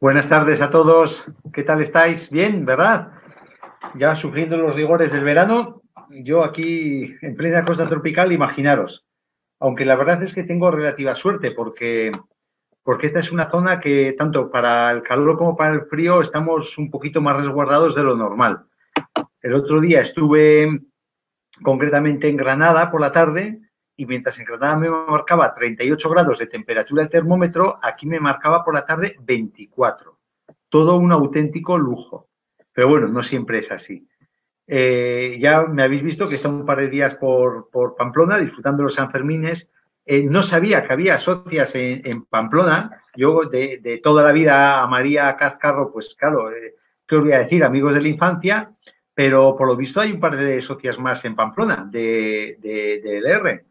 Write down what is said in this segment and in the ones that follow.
Buenas tardes a todos. ¿Qué tal estáis? Bien, ¿verdad? Ya sufriendo los rigores del verano, yo aquí en plena costa tropical, imaginaros. Aunque la verdad es que tengo relativa suerte porque esta es una zona que tanto para el calor como para el frío estamos un poquito más resguardados de lo normal. El otro día estuve concretamente en Granada por la tarde y mientras en Granada me marcaba 38 grados de temperatura el termómetro, aquí me marcaba por la tarde 24. Todo un auténtico lujo. Pero bueno, no siempre es así. Ya me habéis visto que he estado un par de días por Pamplona disfrutando los Sanfermines. No sabía que había socias en Pamplona. Yo de toda la vida a María Cazcarro, pues claro, ¿qué os voy a decir? Amigos de la infancia, pero por lo visto hay un par de socias más en Pamplona de LR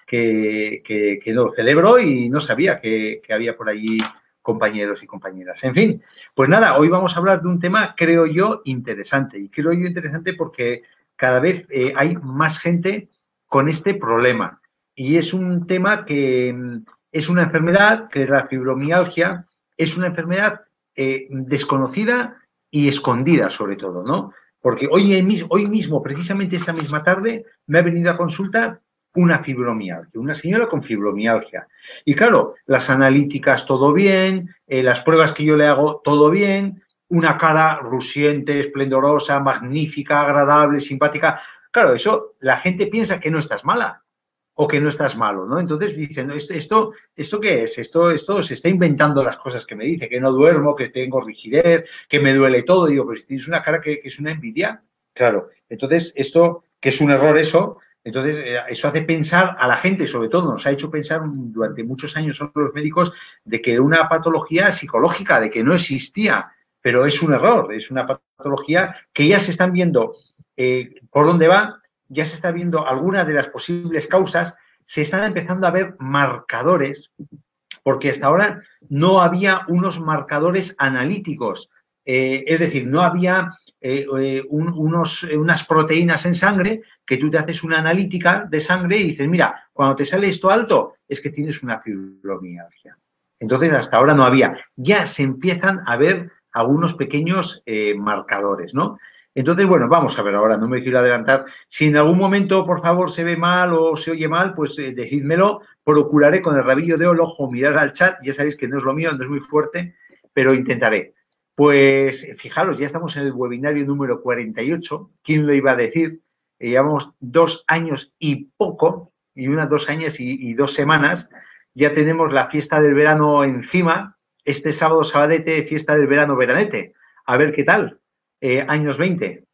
que lo celebro y no sabía que había por allí compañeros y compañeras. En fin, pues nada, hoy vamos a hablar de un tema, creo yo, interesante. Y creo yo interesante porque cada vez hay más gente con este problema. Y es un tema que es una enfermedad, que es la fibromialgia, es una enfermedad desconocida y escondida sobre todo, ¿no? Porque hoy mismo, precisamente esta misma tarde, me ha venido a consultar una fibromialgia, una señora con fibromialgia. Y claro, las analíticas todo bien, las pruebas que yo le hago todo bien, una cara rusiente, esplendorosa, magnífica, agradable, simpática. Claro, eso la gente piensa que no estás mala o que no estás malo, ¿no? Entonces dicen, ¿esto qué es? Esto se está inventando las cosas que me dice, que no duermo, que tengo rigidez, que me duele todo. Digo, pues tienes una cara que es una envidia. Claro, entonces esto, que es un error eso, entonces eso hace pensar a la gente, sobre todo nos ha hecho pensar durante muchos años a los médicos de que una patología psicológica, de que no existía, pero es un error, es una patología que ya se están viendo por dónde va, ya se está viendo algunas de las posibles causas, se están empezando a ver marcadores, porque hasta ahora no había unos marcadores analíticos, es decir, no había unas proteínas en sangre que tú te haces una analítica de sangre y dices, mira, cuando te sale esto alto es que tienes una fibromialgia. Entonces, hasta ahora no había. Ya se empiezan a ver algunos pequeños marcadores, ¿no? Entonces, bueno, vamos a ver ahora, no me quiero adelantar. Si en algún momento, por favor, se ve mal o se oye mal, pues decídmelo. Procuraré con el rabillo de ojo mirar al chat. Ya sabéis que no es lo mío, no es muy fuerte, pero intentaré. Pues fijaros, ya estamos en el webinario número 48. ¿Quién lo iba a decir? Llevamos 2 años y poco, y unas 2 años y 2 semanas. Ya tenemos la fiesta del verano encima. Este sábado, sabadete, fiesta del verano veranete. A ver qué tal. Años 20,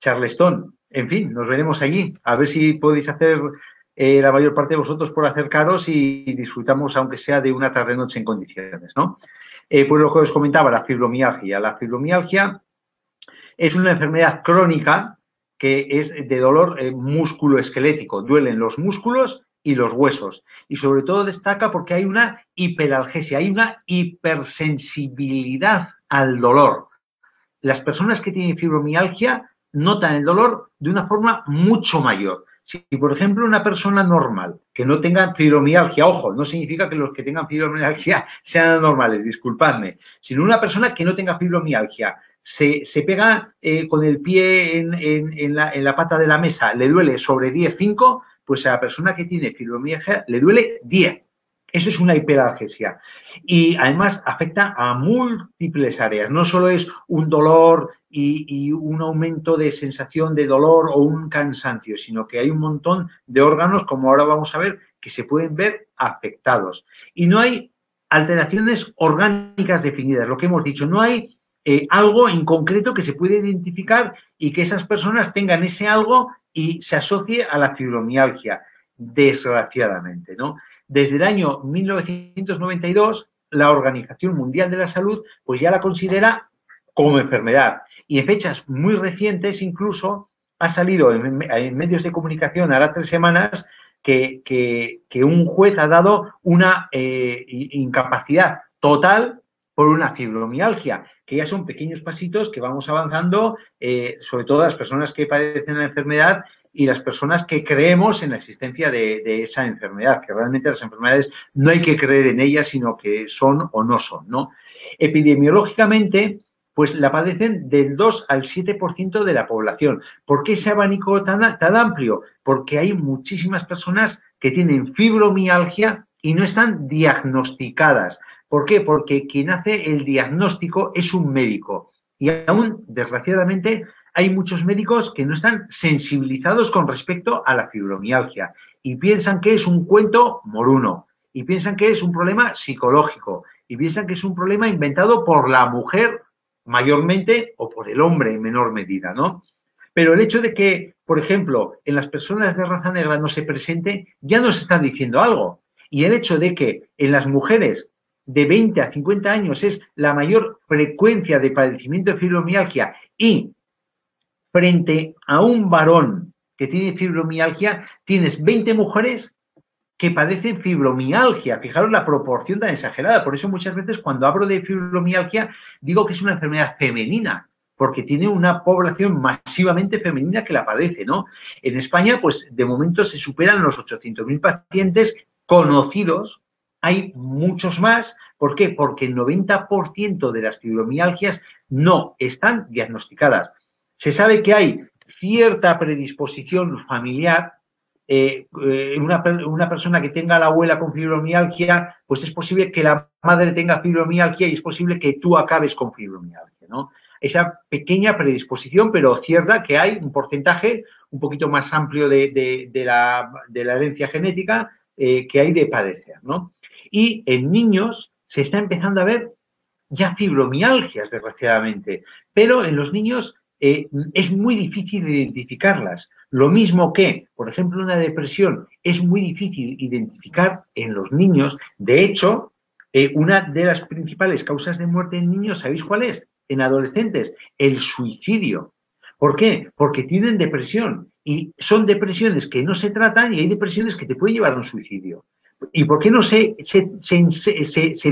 Charleston, en fin, nos veremos allí, a ver si podéis hacer la mayor parte de vosotros por acercaros y disfrutamos, aunque sea de una tarde-noche en condiciones, ¿no? Pues lo que os comentaba, la fibromialgia. La fibromialgia es una enfermedad crónica que es de dolor músculo-esquelético, duelen los músculos y los huesos. Y sobre todo destaca porque hay una hiperalgesia, hay una hipersensibilidad al dolor. Las personas que tienen fibromialgia notan el dolor de una forma mucho mayor. Si, por ejemplo, una persona normal que no tenga fibromialgia, ojo, no significa que los que tengan fibromialgia sean anormales, disculpadme, sino una persona que no tenga fibromialgia, se pega con el pie en la pata de la mesa, le duele sobre 10,5, pues a la persona que tiene fibromialgia le duele 10. Eso es una hiperalgesia. Y además afecta a múltiples áreas. No solo es un dolor y un aumento de sensación de dolor o un cansancio, sino que hay un montón de órganos, como ahora vamos a ver, que se pueden ver afectados. Y no hay alteraciones orgánicas definidas, lo que hemos dicho. No hay algo en concreto que se pueda identificar y que esas personas tengan ese algo y se asocie a la fibromialgia, desgraciadamente, ¿no? Desde el año 1992, la Organización Mundial de la Salud pues ya la considera como enfermedad. Y en fechas muy recientes incluso ha salido en medios de comunicación, ahora 3 semanas, que un juez ha dado una incapacidad total por una fibromialgia, que ya son pequeños pasitos que vamos avanzando, sobre todo las personas que padecen la enfermedad y las personas que creemos en la existencia de esa enfermedad, que realmente las enfermedades no hay que creer en ellas, sino que son o no son, ¿no? Epidemiológicamente, pues la padecen del 2 al 7% de la población. ¿Por qué ese abanico tan amplio? Porque hay muchísimas personas que tienen fibromialgia y no están diagnosticadas. ¿Por qué? Porque quien hace el diagnóstico es un médico. Y aún, desgraciadamente, hay muchos médicos que no están sensibilizados con respecto a la fibromialgia y piensan que es un cuento moruno y piensan que es un problema psicológico y piensan que es un problema inventado por la mujer mayormente o por el hombre en menor medida, ¿no? Pero el hecho de que, por ejemplo, en las personas de raza negra no se presente, ya nos está diciendo algo. Y el hecho de que en las mujeres de 20 a 50 años es la mayor frecuencia de padecimiento de fibromialgia y frente a un varón que tiene fibromialgia, tienes 20 mujeres que padecen fibromialgia. Fijaros la proporción tan exagerada. Por eso muchas veces cuando hablo de fibromialgia digo que es una enfermedad femenina, porque tiene una población masivamente femenina que la padece, ¿no? En España, pues de momento se superan los 800.000 pacientes conocidos. Hay muchos más. ¿Por qué? Porque el 90% de las fibromialgias no están diagnosticadas. Se sabe que hay cierta predisposición familiar. Una persona que tenga a la abuela con fibromialgia, pues es posible que la madre tenga fibromialgia y es posible que tú acabes con fibromialgia, ¿no? Esa pequeña predisposición, pero cierta que hay un porcentaje un poquito más amplio de la herencia genética que hay de padecer, ¿no? Y en niños se está empezando a ver ya fibromialgias, desgraciadamente, pero en los niños es muy difícil identificarlas. Lo mismo que, por ejemplo, una depresión es muy difícil identificar en los niños. De hecho, una de las principales causas de muerte en niños, ¿sabéis cuál es? En adolescentes, el suicidio. ¿Por qué? Porque tienen depresión y son depresiones que no se tratan y hay depresiones que te pueden llevar a un suicidio. ¿Y por qué no se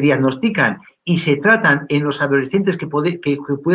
diagnostican y se tratan en los adolescentes que puede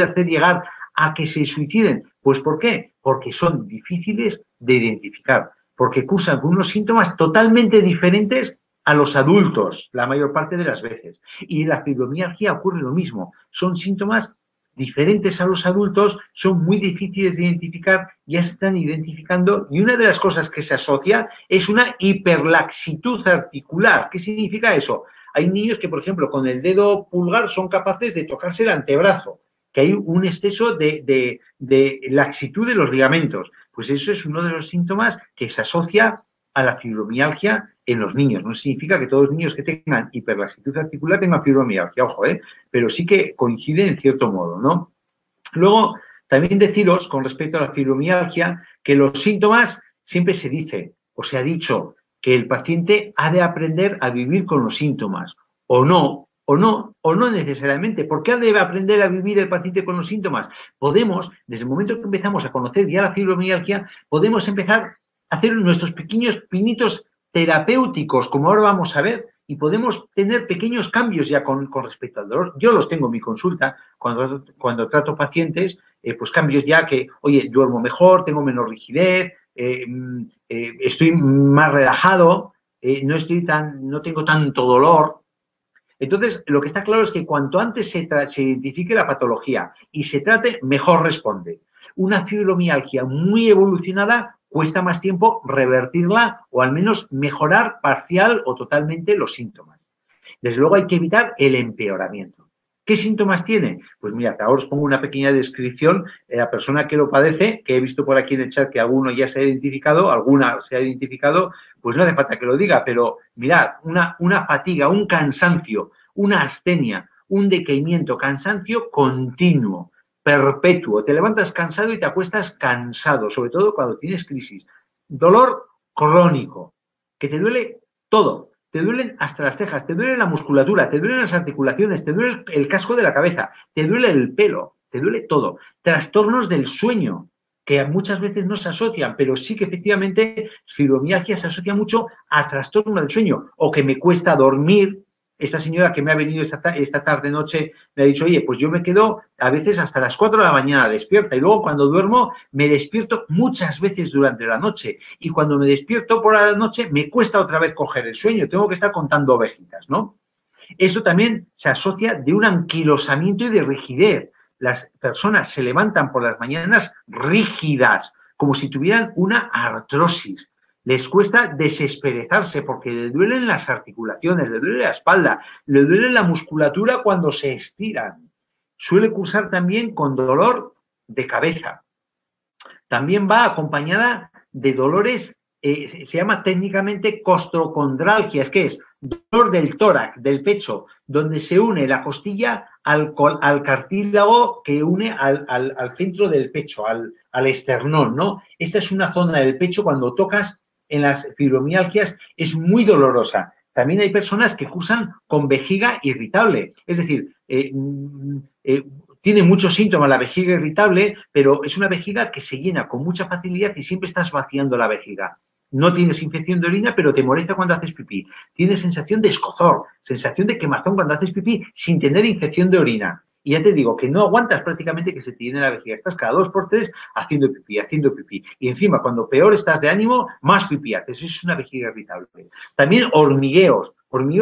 hacer llegar a que se suiciden? Pues ¿por qué? Porque son difíciles de identificar, porque cursan con unos síntomas totalmente diferentes a los adultos, la mayor parte de las veces. Y en la fibromialgia ocurre lo mismo, son síntomas diferentes a los adultos, son muy difíciles de identificar, ya se están identificando, y una de las cosas que se asocia es una hiperlaxitud articular. ¿Qué significa eso? Hay niños que, por ejemplo, con el dedo pulgar son capaces de tocarse el antebrazo, que hay un exceso de laxitud de los ligamentos. Pues eso es uno de los síntomas que se asocia a la fibromialgia en los niños. No significa que todos los niños que tengan hiperlaxitud articular tengan fibromialgia, ojo, pero sí que coinciden en cierto modo, ¿no? Luego, también deciros, con respecto a la fibromialgia, que los síntomas siempre se dice, o se ha dicho, que el paciente ha de aprender a vivir con los síntomas, o no necesariamente. ¿Por qué debe aprender a vivir el paciente con los síntomas? Podemos, desde el momento que empezamos a conocer ya la fibromialgia, podemos empezar a hacer nuestros pequeños pinitos terapéuticos, como ahora vamos a ver, y podemos tener pequeños cambios ya con respecto al dolor. Yo los tengo en mi consulta cuando trato pacientes, pues cambios ya que, oye, duermo mejor, tengo menos rigidez, estoy más relajado, no tengo tanto dolor. Entonces, lo que está claro es que cuanto antes se identifique la patología y se trate, mejor responde. Una fibromialgia muy evolucionada cuesta más tiempo revertirla o al menos mejorar parcial o totalmente los síntomas. Desde luego hay que evitar el empeoramiento. ¿Qué síntomas tiene? Pues mira, ahora os pongo una pequeña descripción. La persona que lo padece, que he visto por aquí en el chat que alguno ya se ha identificado, alguna se ha identificado, pues no hace falta que lo diga, pero mirad, una fatiga, un cansancio, una astenia, un decaimiento, cansancio continuo, perpetuo. Te levantas cansado y te acuestas cansado, sobre todo cuando tienes crisis. Dolor crónico, que te duele todo. Te duelen hasta las cejas, te duele la musculatura, te duelen las articulaciones, te duele el casco de la cabeza, te duele el pelo, te duele todo. Trastornos del sueño, que muchas veces no se asocian, pero sí que efectivamente fibromialgia se asocia mucho a trastorno del sueño, o que me cuesta dormir. Esta señora que me ha venido esta tarde-noche me ha dicho, oye, pues yo me quedo a veces hasta las 4 de la mañana despierta y luego cuando duermo me despierto muchas veces durante la noche y cuando me despierto por la noche me cuesta otra vez coger el sueño, tengo que estar contando ovejitas, ¿no? Eso también se asocia de un anquilosamiento y de rigidez. Las personas se levantan por las mañanas rígidas, como si tuvieran una artrosis. Les cuesta desesperezarse porque le duelen las articulaciones, le duele la espalda, le duele la musculatura cuando se estiran. Suele cursar también con dolor de cabeza. También va acompañada de dolores, se llama técnicamente costocondralgias, que es dolor del tórax, del pecho, donde se une la costilla al cartílago que une al centro del pecho, al esternón, ¿no? Esta es una zona del pecho, cuando tocas en las fibromialgias, es muy dolorosa. También hay personas que cursan con vejiga irritable, es decir, tiene muchos síntomas la vejiga irritable, pero es una vejiga que se llena con mucha facilidad y siempre estás vaciando la vejiga. No tienes infección de orina, pero te molesta cuando haces pipí. Tienes sensación de escozor, sensación de quemazón cuando haces pipí sin tener infección de orina. Y ya te digo que no aguantas prácticamente que se te llene la vejiga. Estás cada 2 por 3 haciendo pipí, haciendo pipí. Y encima, cuando peor estás de ánimo, más pipí haces. Es una vejiga irritable. También hormigueos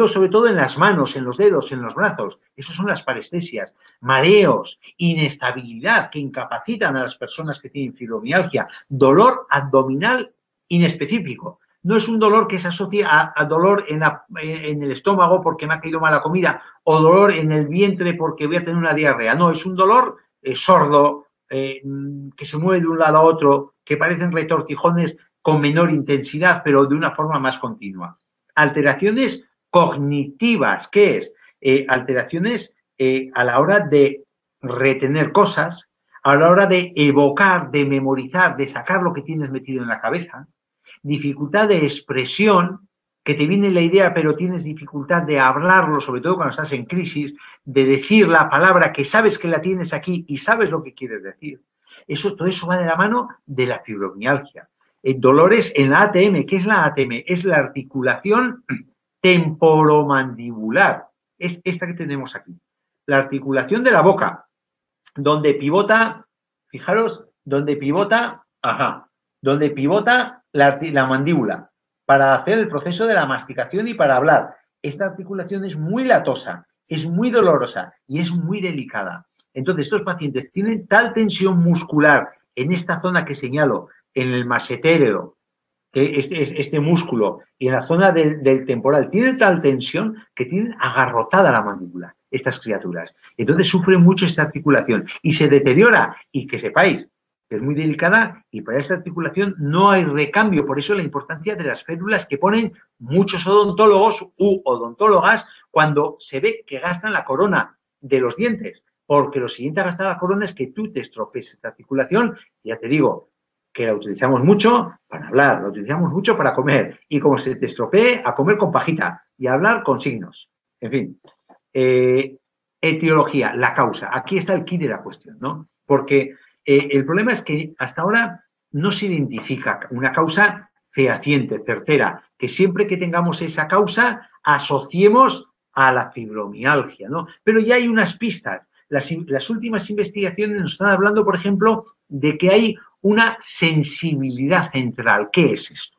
sobre todo en las manos, en los dedos, en los brazos. Esas son las parestesias. Mareos, inestabilidad que incapacitan a las personas que tienen fibromialgia. Dolor abdominal inespecífico. No es un dolor que se asocie a dolor en el estómago porque me ha caído mala comida o dolor en el vientre porque voy a tener una diarrea. No, es un dolor sordo, que se mueve de un lado a otro, que parecen retortijones con menor intensidad, pero de una forma más continua. Alteraciones cognitivas, ¿qué es? Alteraciones a la hora de retener cosas, a la hora de evocar, de memorizar, de sacar lo que tienes metido en la cabeza. Dificultad de expresión, que te viene la idea pero tienes dificultad de hablarlo, sobre todo cuando estás en crisis, de decir la palabra que sabes que la tienes aquí y sabes lo que quieres decir. Todo eso va de la mano de la fibromialgia. Dolores en la ATM. ¿Qué es la ATM? Es la articulación temporomandibular. Es esta que tenemos aquí. La articulación de la boca, donde pivota, fijaros, donde pivota la mandíbula para hacer el proceso de la masticación y para hablar. Esta articulación es muy latosa, es muy dolorosa y es muy delicada. Entonces, estos pacientes tienen tal tensión muscular en esta zona que señalo, en el masetéreo, que este músculo, y en la zona del temporal, tienen tal tensión que tienen agarrotada la mandíbula, estas criaturas. Entonces, sufren mucho esta articulación y se deteriora. Y que sepáis que es muy delicada y para esta articulación no hay recambio. Por eso la importancia de las férulas que ponen muchos odontólogos u odontólogas cuando se ve que gastan la corona de los dientes, porque lo siguiente a gastar la corona es que tú te estropees esta articulación. Y ya te digo que la utilizamos mucho para hablar, la utilizamos mucho para comer, y como se te estropee, a comer con pajita y a hablar con signos. En fin, etiología, la causa. Aquí está el quid de la cuestión, ¿no? Porque el problema es que hasta ahora no se identifica una causa fehaciente, certera, que siempre que tengamos esa causa asociemos a la fibromialgia, ¿no? Pero ya hay unas pistas. Las últimas investigaciones nos están hablando, por ejemplo, de que hay una sensibilidad central. ¿Qué es esto?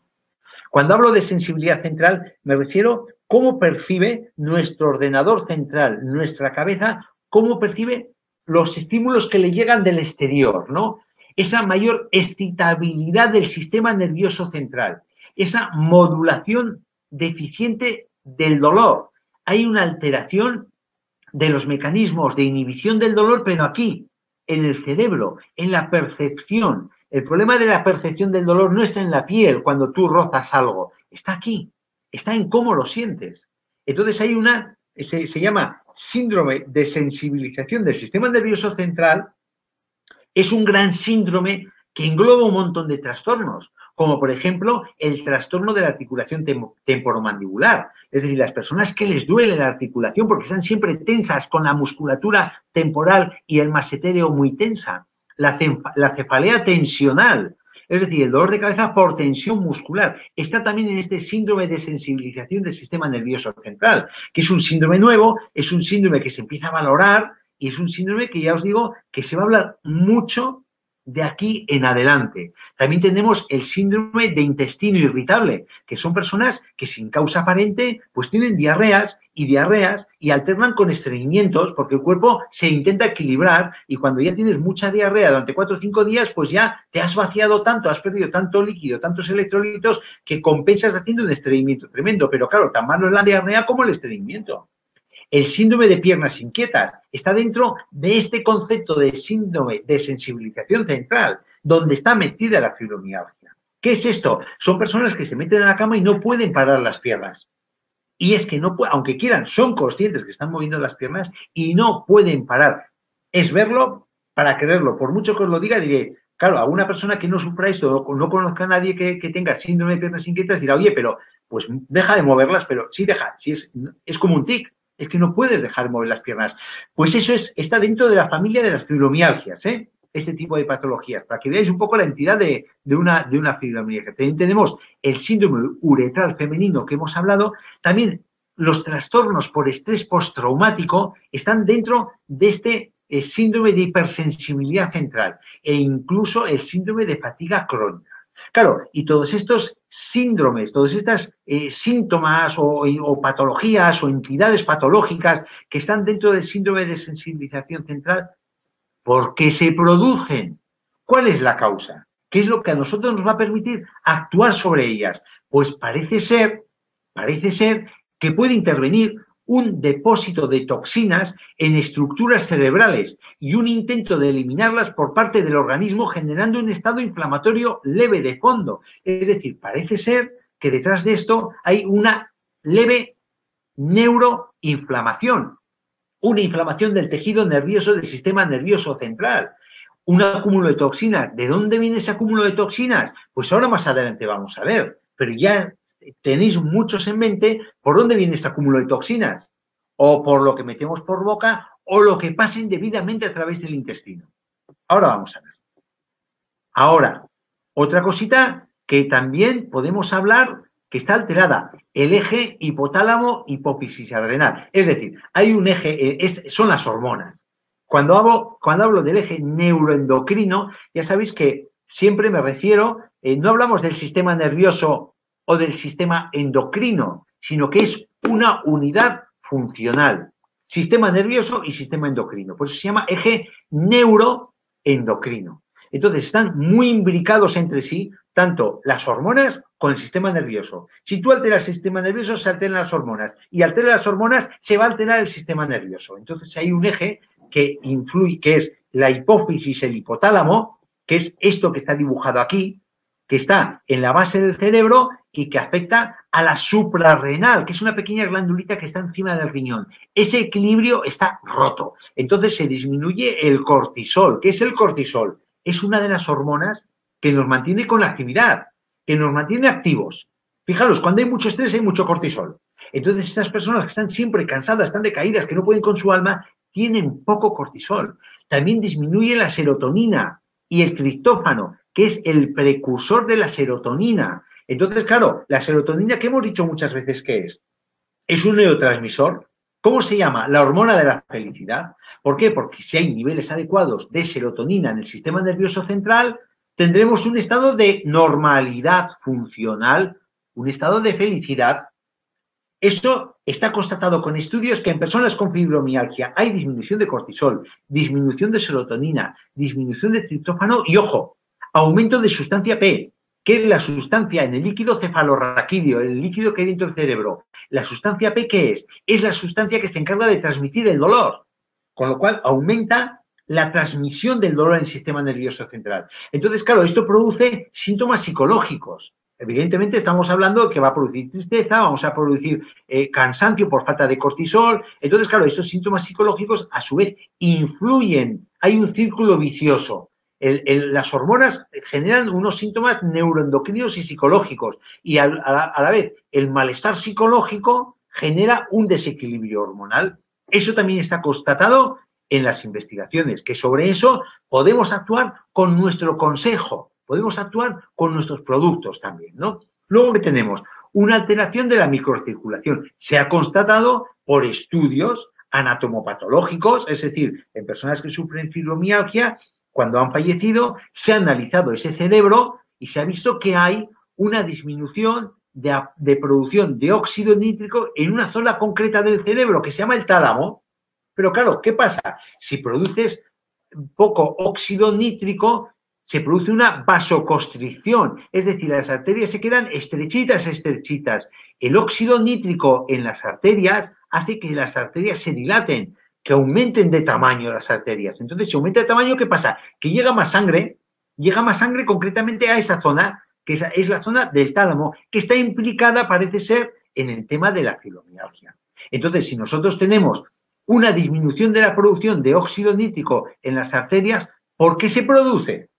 Cuando hablo de sensibilidad central, me refiero a cómo percibe nuestro ordenador central, nuestra cabeza, cómo percibe los estímulos que le llegan del exterior, ¿no? Esa mayor excitabilidad del sistema nervioso central, esa modulación deficiente del dolor. Hay una alteración de los mecanismos de inhibición del dolor, pero aquí, en el cerebro, en la percepción. El problema de la percepción del dolor no está en la piel cuando tú rozas algo, está aquí, está en cómo lo sientes. Entonces hay se llama síndrome de sensibilización del sistema nervioso central. Es un gran síndrome que engloba un montón de trastornos, como por ejemplo el trastorno de la articulación temporomandibular. Es decir, las personas que les duele la articulación porque están siempre tensas con la musculatura temporal y el masetéreo muy tensa. La cefalea tensional, es decir, el dolor de cabeza por tensión muscular. Está también en este síndrome de sensibilización del sistema nervioso central, que es un síndrome nuevo, es un síndrome que se empieza a valorar y es un síndrome que ya os digo que se va a hablar mucho de aquí en adelante. También tenemos el síndrome de intestino irritable, que son personas que sin causa aparente pues tienen diarreas y alternan con estreñimientos porque el cuerpo se intenta equilibrar y cuando ya tienes mucha diarrea durante 4 o 5 días, pues ya te has vaciado tanto, has perdido tanto líquido, tantos electrolitos que compensas haciendo un estreñimiento tremendo. Pero claro, tan malo es la diarrea como el estreñimiento. El síndrome de piernas inquietas está dentro de este concepto de síndrome de sensibilización central, donde está metida la fibromialgia. ¿Qué es esto? Son personas que se meten en la cama y no pueden parar las piernas. Y es que no, aunque quieran, son conscientes que están moviendo las piernas y no pueden parar. Es verlo para creerlo. Por mucho que os lo diga, diré, claro, a una persona que no sufra esto o no conozca a nadie que tenga síndrome de piernas inquietas, dirá, oye, pero pues deja de moverlas, pero sí deja, sí es como un tic. Es que no puedes dejar de mover las piernas. Pues eso está dentro de la familia de las fibromialgias, ¿eh? Este tipo de patologías, para que veáis un poco la entidad de una fibromialgia. También tenemos el síndrome uretral femenino que hemos hablado. También los trastornos por estrés postraumático están dentro de este síndrome de hipersensibilidad central e incluso el síndrome de fatiga crónica. Claro, y todos estos síndromes, todos estos síntomas o patologías o entidades patológicas que están dentro del síndrome de sensibilización central, ¿por qué se producen? ¿Cuál es la causa? ¿Qué es lo que a nosotros nos va a permitir actuar sobre ellas? Pues parece ser que puede intervenir un depósito de toxinas en estructuras cerebrales y un intento de eliminarlas por parte del organismo generando un estado inflamatorio leve de fondo. Es decir, parece ser que detrás de esto hay una leve neuroinflamación, una inflamación del tejido nervioso del sistema nervioso central, un acúmulo de toxinas. ¿De dónde viene ese acúmulo de toxinas? Pues ahora más adelante vamos a ver, pero ya tenéis muchos en mente por dónde viene este acúmulo de toxinas, o por lo que metemos por boca, o lo que pasa indebidamente a través del intestino. Ahora vamos a ver. Ahora, otra cosita que también podemos hablar que está alterada, el eje hipotálamo-hipófisis adrenal. Es decir, hay un eje, son las hormonas. Cuando hablo del eje neuroendocrino, ya sabéis que siempre me refiero, no hablamos del sistema nervioso o del sistema endocrino, sino que es una unidad funcional. Sistema nervioso y sistema endocrino. Por eso se llama eje neuroendocrino. Entonces están muy imbricados entre sí, tanto las hormonas con el sistema nervioso. Si tú alteras el sistema nervioso, se alteran las hormonas. Y alteras las hormonas, se va a alterar el sistema nervioso. Entonces hay un eje que influye, que es la hipófisis, el hipotálamo, que es esto que está dibujado aquí, que está en la base del cerebro y que afecta a la suprarrenal, que es una pequeña glandulita que está encima del riñón. Ese equilibrio está roto. Entonces se disminuye el cortisol. ¿Qué es el cortisol? Es una de las hormonas que nos mantiene con la actividad, que nos mantiene activos. Fijaros, cuando hay mucho estrés hay mucho cortisol. Entonces estas personas que están siempre cansadas, están decaídas, que no pueden con su alma, tienen poco cortisol. También disminuye la serotonina y el triptófano, que es el precursor de la serotonina. Entonces, claro, la serotonina, que hemos dicho muchas veces que es un neurotransmisor. ¿Cómo se llama? La hormona de la felicidad. ¿Por qué? Porque si hay niveles adecuados de serotonina en el sistema nervioso central, tendremos un estado de normalidad funcional, un estado de felicidad. Esto está constatado con estudios que en personas con fibromialgia hay disminución de cortisol, disminución de serotonina, disminución de triptófano y, ojo, aumento de sustancia P, que es la sustancia en el líquido cefalorraquídeo, el líquido que hay dentro del cerebro. La sustancia P, ¿qué es? Es la sustancia que se encarga de transmitir el dolor, con lo cual aumenta la transmisión del dolor en el sistema nervioso central. Entonces, claro, esto produce síntomas psicológicos. Evidentemente estamos hablando de que va a producir tristeza, vamos a producir cansancio por falta de cortisol. Entonces, claro, estos síntomas psicológicos a su vez influyen. Hay un círculo vicioso. Las hormonas generan unos síntomas neuroendocrinos y psicológicos y a la vez el malestar psicológico genera un desequilibrio hormonal. Eso también está constatado en las investigaciones, que sobre eso podemos actuar con nuestro consejo, podemos actuar con nuestros productos también, ¿no? Luego, ¿qué tenemos? Una alteración de la microcirculación. Se ha constatado por estudios anatomopatológicos, es decir, en personas que sufren fibromialgia, cuando han fallecido, se ha analizado ese cerebro y se ha visto que hay una disminución de producción de óxido nítrico en una zona concreta del cerebro que se llama el tálamo. Pero claro, ¿qué pasa? Si produces poco óxido nítrico, se produce una vasoconstricción, es decir, las arterias se quedan estrechitas, estrechitas. El óxido nítrico en las arterias hace que las arterias se dilaten, que aumenten de tamaño las arterias. Entonces, si aumenta de tamaño, ¿qué pasa? Que llega más sangre concretamente a esa zona, que es la zona del tálamo, que está implicada, parece ser, en el tema de la fibromialgia. Entonces, si nosotros tenemos una disminución de la producción de óxido nítrico en las arterias, ¿por qué se produce?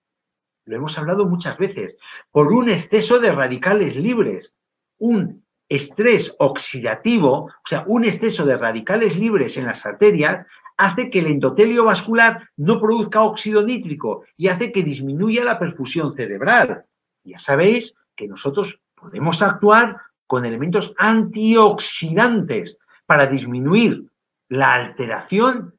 Lo hemos hablado muchas veces, por un exceso de radicales libres, un estrés oxidativo, o sea, un exceso de radicales libres en las arterias, hace que el endotelio vascular no produzca óxido nítrico y hace que disminuya la perfusión cerebral. Ya sabéis que nosotros podemos actuar con elementos antioxidantes para disminuir la alteración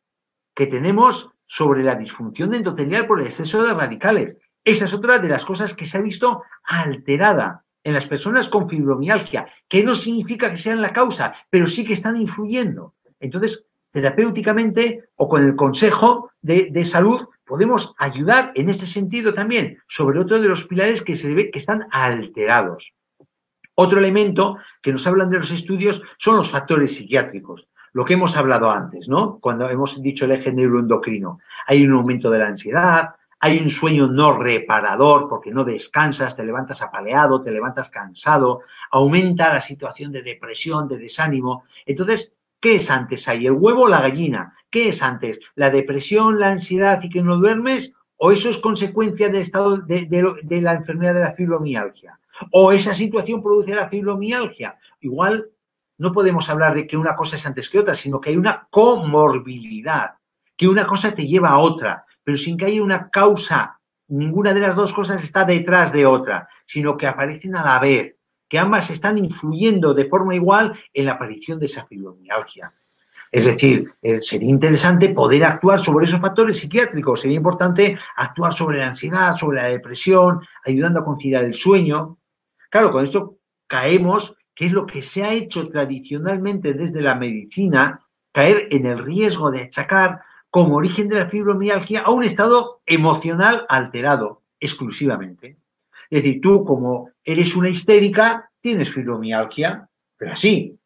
que tenemos sobre la disfunción endotelial por el exceso de radicales. Esa es otra de las cosas que se ha visto alterada en las personas con fibromialgia, que no significa que sean la causa, pero sí que están influyendo. Entonces, terapéuticamente o con el consejo de salud podemos ayudar en ese sentido también sobre otro de los pilares que se ve que están alterados. Otro elemento que nos hablan de los estudios son los factores psiquiátricos. Lo que hemos hablado antes, ¿no? Cuando hemos dicho el eje neuroendocrino. Hay un aumento de la ansiedad, hay un sueño no reparador porque no descansas, te levantas apaleado, te levantas cansado, aumenta la situación de depresión, de desánimo. Entonces, ¿qué es antes ahí? ¿El huevo o la gallina? ¿Qué es antes? ¿La depresión, la ansiedad y que no duermes? ¿O eso es consecuencia del estado de la enfermedad de la fibromialgia? ¿O esa situación produce la fibromialgia? Igual no podemos hablar de que una cosa es antes que otra, sino que hay una comorbilidad, que una cosa te lleva a otra, pero sin que haya una causa, ninguna de las dos cosas está detrás de otra, sino que aparecen a la vez, que ambas están influyendo de forma igual en la aparición de esa fibromialgia. Es decir, sería interesante poder actuar sobre esos factores psiquiátricos, sería importante actuar sobre la ansiedad, sobre la depresión, ayudando a conciliar el sueño. Claro, con esto caemos, que es lo que se ha hecho tradicionalmente desde la medicina, caer en el riesgo de achacar como origen de la fibromialgia a un estado emocional alterado, exclusivamente. Es decir, tú como eres una histérica, tienes fibromialgia, pero así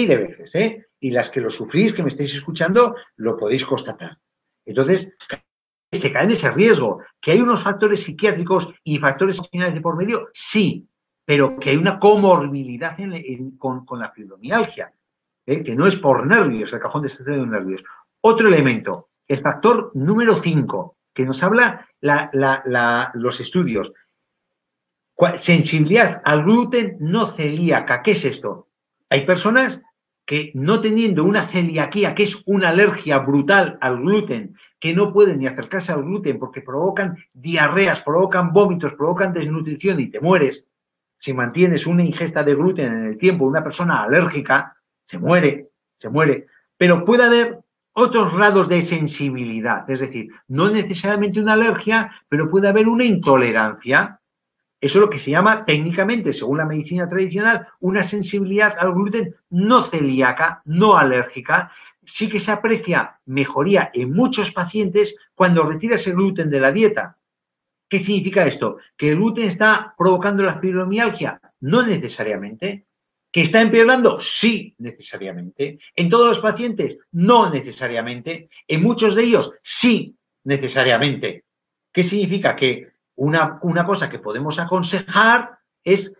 de veces, ¿eh? Y las que lo sufrís, que me estáis escuchando, lo podéis constatar. Entonces, se cae en ese riesgo. ¿Que hay unos factores psiquiátricos y factores emocionales de por medio? Sí, pero que hay una comorbilidad con la fibromialgia, que no es por nervios, el cajón de estrés de nervios. Otro elemento, el factor número 5, que nos habla los estudios. Sensibilidad al gluten no celíaca. ¿Qué es esto? Hay personas que no teniendo una celiaquía, que es una alergia brutal al gluten, que no pueden ni acercarse al gluten porque provocan diarreas, provocan vómitos, provocan desnutrición y te mueres. Si mantienes una ingesta de gluten en el tiempo, una persona alérgica se muere. Pero puede haber otros grados de sensibilidad, es decir, no necesariamente una alergia, pero puede haber una intolerancia. Eso es lo que se llama técnicamente, según la medicina tradicional, una sensibilidad al gluten no celíaca, no alérgica. Sí que se aprecia mejoría en muchos pacientes cuando retiras el gluten de la dieta. ¿Qué significa esto? ¿Que el gluten está provocando la fibromialgia? No necesariamente. ¿Que está empeorando? Sí, necesariamente. ¿En todos los pacientes? No necesariamente. ¿En muchos de ellos? Sí, necesariamente. ¿Qué significa? Que una cosa que podemos aconsejar es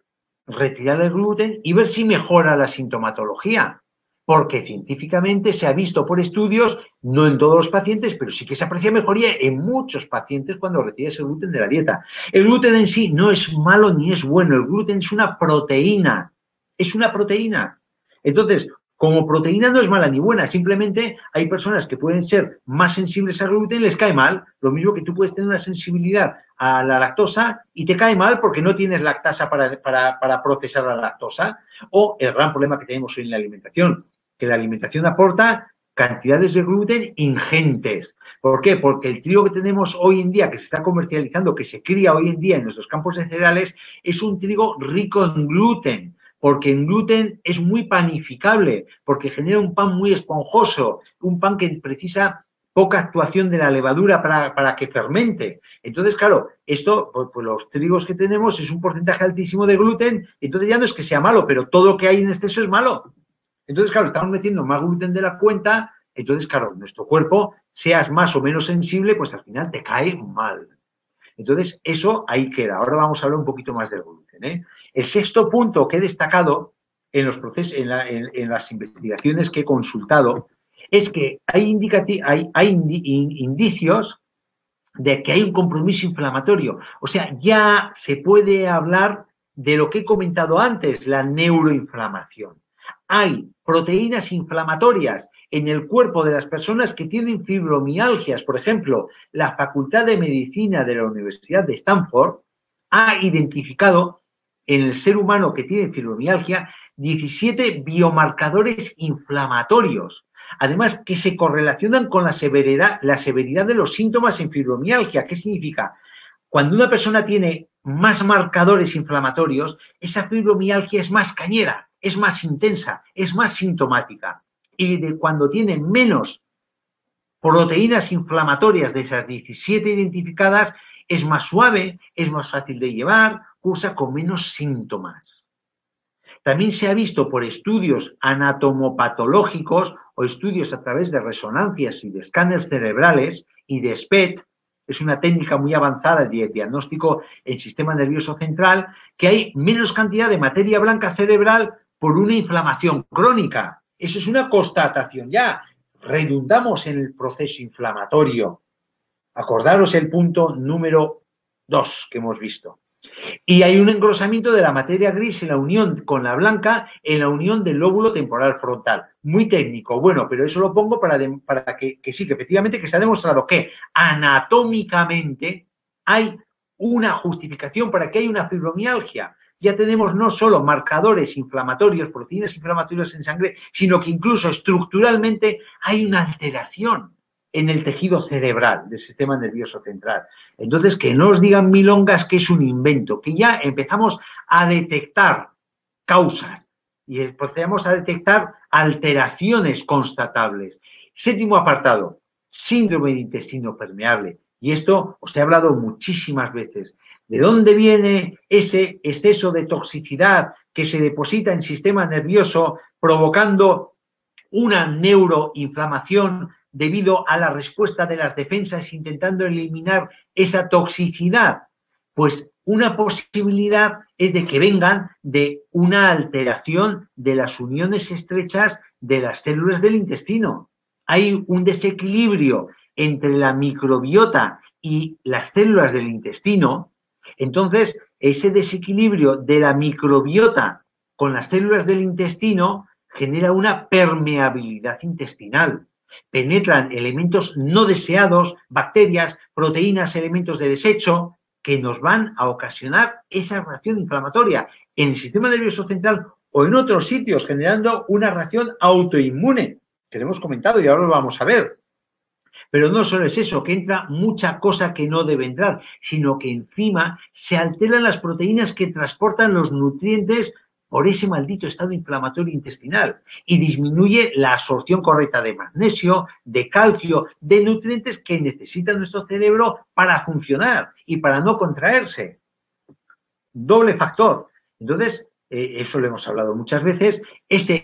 retirar el gluten y ver si mejora la sintomatología. Porque científicamente se ha visto por estudios, no en todos los pacientes, pero sí que se aprecia mejoría en muchos pacientes cuando retiras el gluten de la dieta. El gluten en sí no es malo ni es bueno, el gluten es una proteína. Es una proteína. Entonces, como proteína no es mala ni buena, simplemente hay personas que pueden ser más sensibles al gluten y les cae mal. Lo mismo que tú puedes tener una sensibilidad a la lactosa y te cae mal porque no tienes lactasa para procesar la lactosa. O el gran problema que tenemos hoy en la alimentación, que la alimentación aporta cantidades de gluten ingentes. ¿Por qué? Porque el trigo que tenemos hoy en día, que se está comercializando, que se cría hoy en día en nuestros campos de cereales, es un trigo rico en gluten, porque en gluten es muy panificable, porque genera un pan muy esponjoso, un pan que precisa poca actuación de la levadura para que fermente. Entonces, claro, esto, pues los trigos que tenemos es un porcentaje altísimo de gluten, entonces ya no es que sea malo, pero todo lo que hay en exceso es malo. Entonces, claro, estamos metiendo más gluten de la cuenta, entonces, claro, nuestro cuerpo, seas más o menos sensible, pues al final te cae mal. Entonces, eso ahí queda. Ahora vamos a hablar un poquito más del gluten, ¿eh? El sexto punto que he destacado en los procesos, en las investigaciones que he consultado, es que hay indicios de que hay un compromiso inflamatorio. O sea, ya se puede hablar de lo que he comentado antes, la neuroinflamación. Hay proteínas inflamatorias en el cuerpo de las personas que tienen fibromialgias. Por ejemplo, la Facultad de Medicina de la Universidad de Stanford ha identificado en el ser humano que tiene fibromialgia 17 biomarcadores inflamatorios. Además, que se correlacionan con la severidad de los síntomas en fibromialgia. ¿Qué significa? Cuando una persona tiene más marcadores inflamatorios, esa fibromialgia es más cañera, es más intensa, es más sintomática. Y cuando tiene menos proteínas inflamatorias de esas 17 identificadas, es más suave, es más fácil de llevar, cursa con menos síntomas. También se ha visto por estudios anatomopatológicos o estudios a través de resonancias y de escáneres cerebrales y de SPECT, es una técnica muy avanzada de diagnóstico en sistema nervioso central, que hay menos cantidad de materia blanca cerebral por una inflamación crónica. Eso es una constatación ya. Redundamos en el proceso inflamatorio. Acordaros el punto número 2 que hemos visto. Y hay un engrosamiento de la materia gris en la unión con la blanca, en la unión del lóbulo temporal frontal. Muy técnico, bueno, pero eso lo pongo para que sí, que efectivamente que se ha demostrado que anatómicamente hay una justificación para que haya una fibromialgia. Ya tenemos no solo marcadores inflamatorios, proteínas inflamatorias en sangre, sino que incluso estructuralmente hay una alteración en el tejido cerebral del sistema nervioso central. Entonces, que no os digan milongas que es un invento, que ya empezamos a detectar causas y empezamos a detectar alteraciones constatables. Séptimo apartado, síndrome de intestino permeable. Y esto os he hablado muchísimas veces. ¿De dónde viene ese exceso de toxicidad que se deposita en el sistema nervioso provocando una neuroinflamación debido a la respuesta de las defensas intentando eliminar esa toxicidad? Pues una posibilidad es de que vengan de una alteración de las uniones estrechas de las células del intestino. Hay un desequilibrio entre la microbiota y las células del intestino. Entonces, ese desequilibrio de la microbiota con las células del intestino genera una permeabilidad intestinal. Penetran elementos no deseados, bacterias, proteínas, elementos de desecho, que nos van a ocasionar esa reacción inflamatoria en el sistema nervioso central o en otros sitios, generando una reacción autoinmune, que lo hemos comentado y ahora lo vamos a ver. Pero no solo es eso, que entra mucha cosa que no debe entrar, sino que encima se alteran las proteínas que transportan los nutrientes por ese maldito estado inflamatorio intestinal y disminuye la absorción correcta de magnesio, de calcio, de nutrientes que necesita nuestro cerebro para funcionar y para no contraerse. Doble factor. Entonces, eso lo hemos hablado muchas veces, esa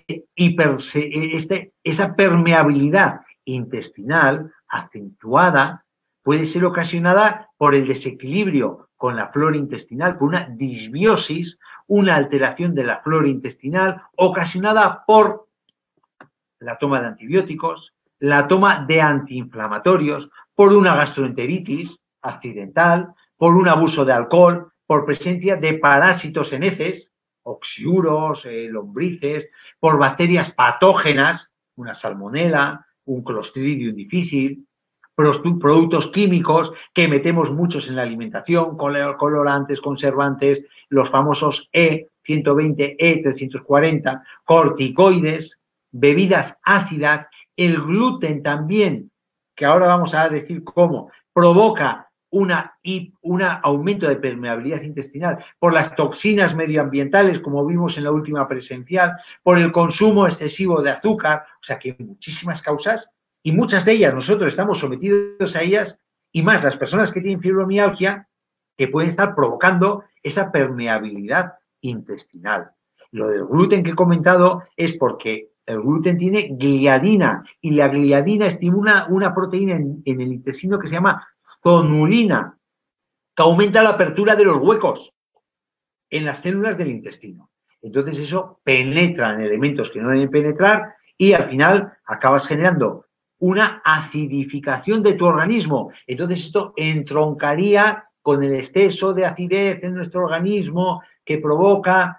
permeabilidad intestinal acentuada puede ser ocasionada por el desequilibrio con la flora intestinal, por una disbiosis, una alteración de la flora intestinal ocasionada por la toma de antibióticos, la toma de antiinflamatorios, por una gastroenteritis accidental, por un abuso de alcohol, por presencia de parásitos en heces, oxiuros, lombrices, por bacterias patógenas, una salmonela, un Clostridium difficile, productos químicos que metemos muchos en la alimentación, colorantes, conservantes, los famosos E120, E340, corticoides, bebidas ácidas, El gluten también, que ahora vamos a decir cómo, provoca un aumento de permeabilidad intestinal por las toxinas medioambientales, como vimos en la última presencial, por el consumo excesivo de azúcar, o sea que hay muchísimas causas y muchas de ellas nosotros estamos sometidos a ellas, y más las personas que tienen fibromialgia, que pueden estar provocando esa permeabilidad intestinal. Lo del gluten que he comentado es porque el gluten tiene gliadina y la gliadina estimula una proteína en el intestino que se llama zonulina, que aumenta la apertura de los huecos en las células del intestino. Entonces eso penetra en elementos que no deben penetrar y al final acabas generando una acidificación de tu organismo. Entonces esto entroncaría con el exceso de acidez en nuestro organismo que provoca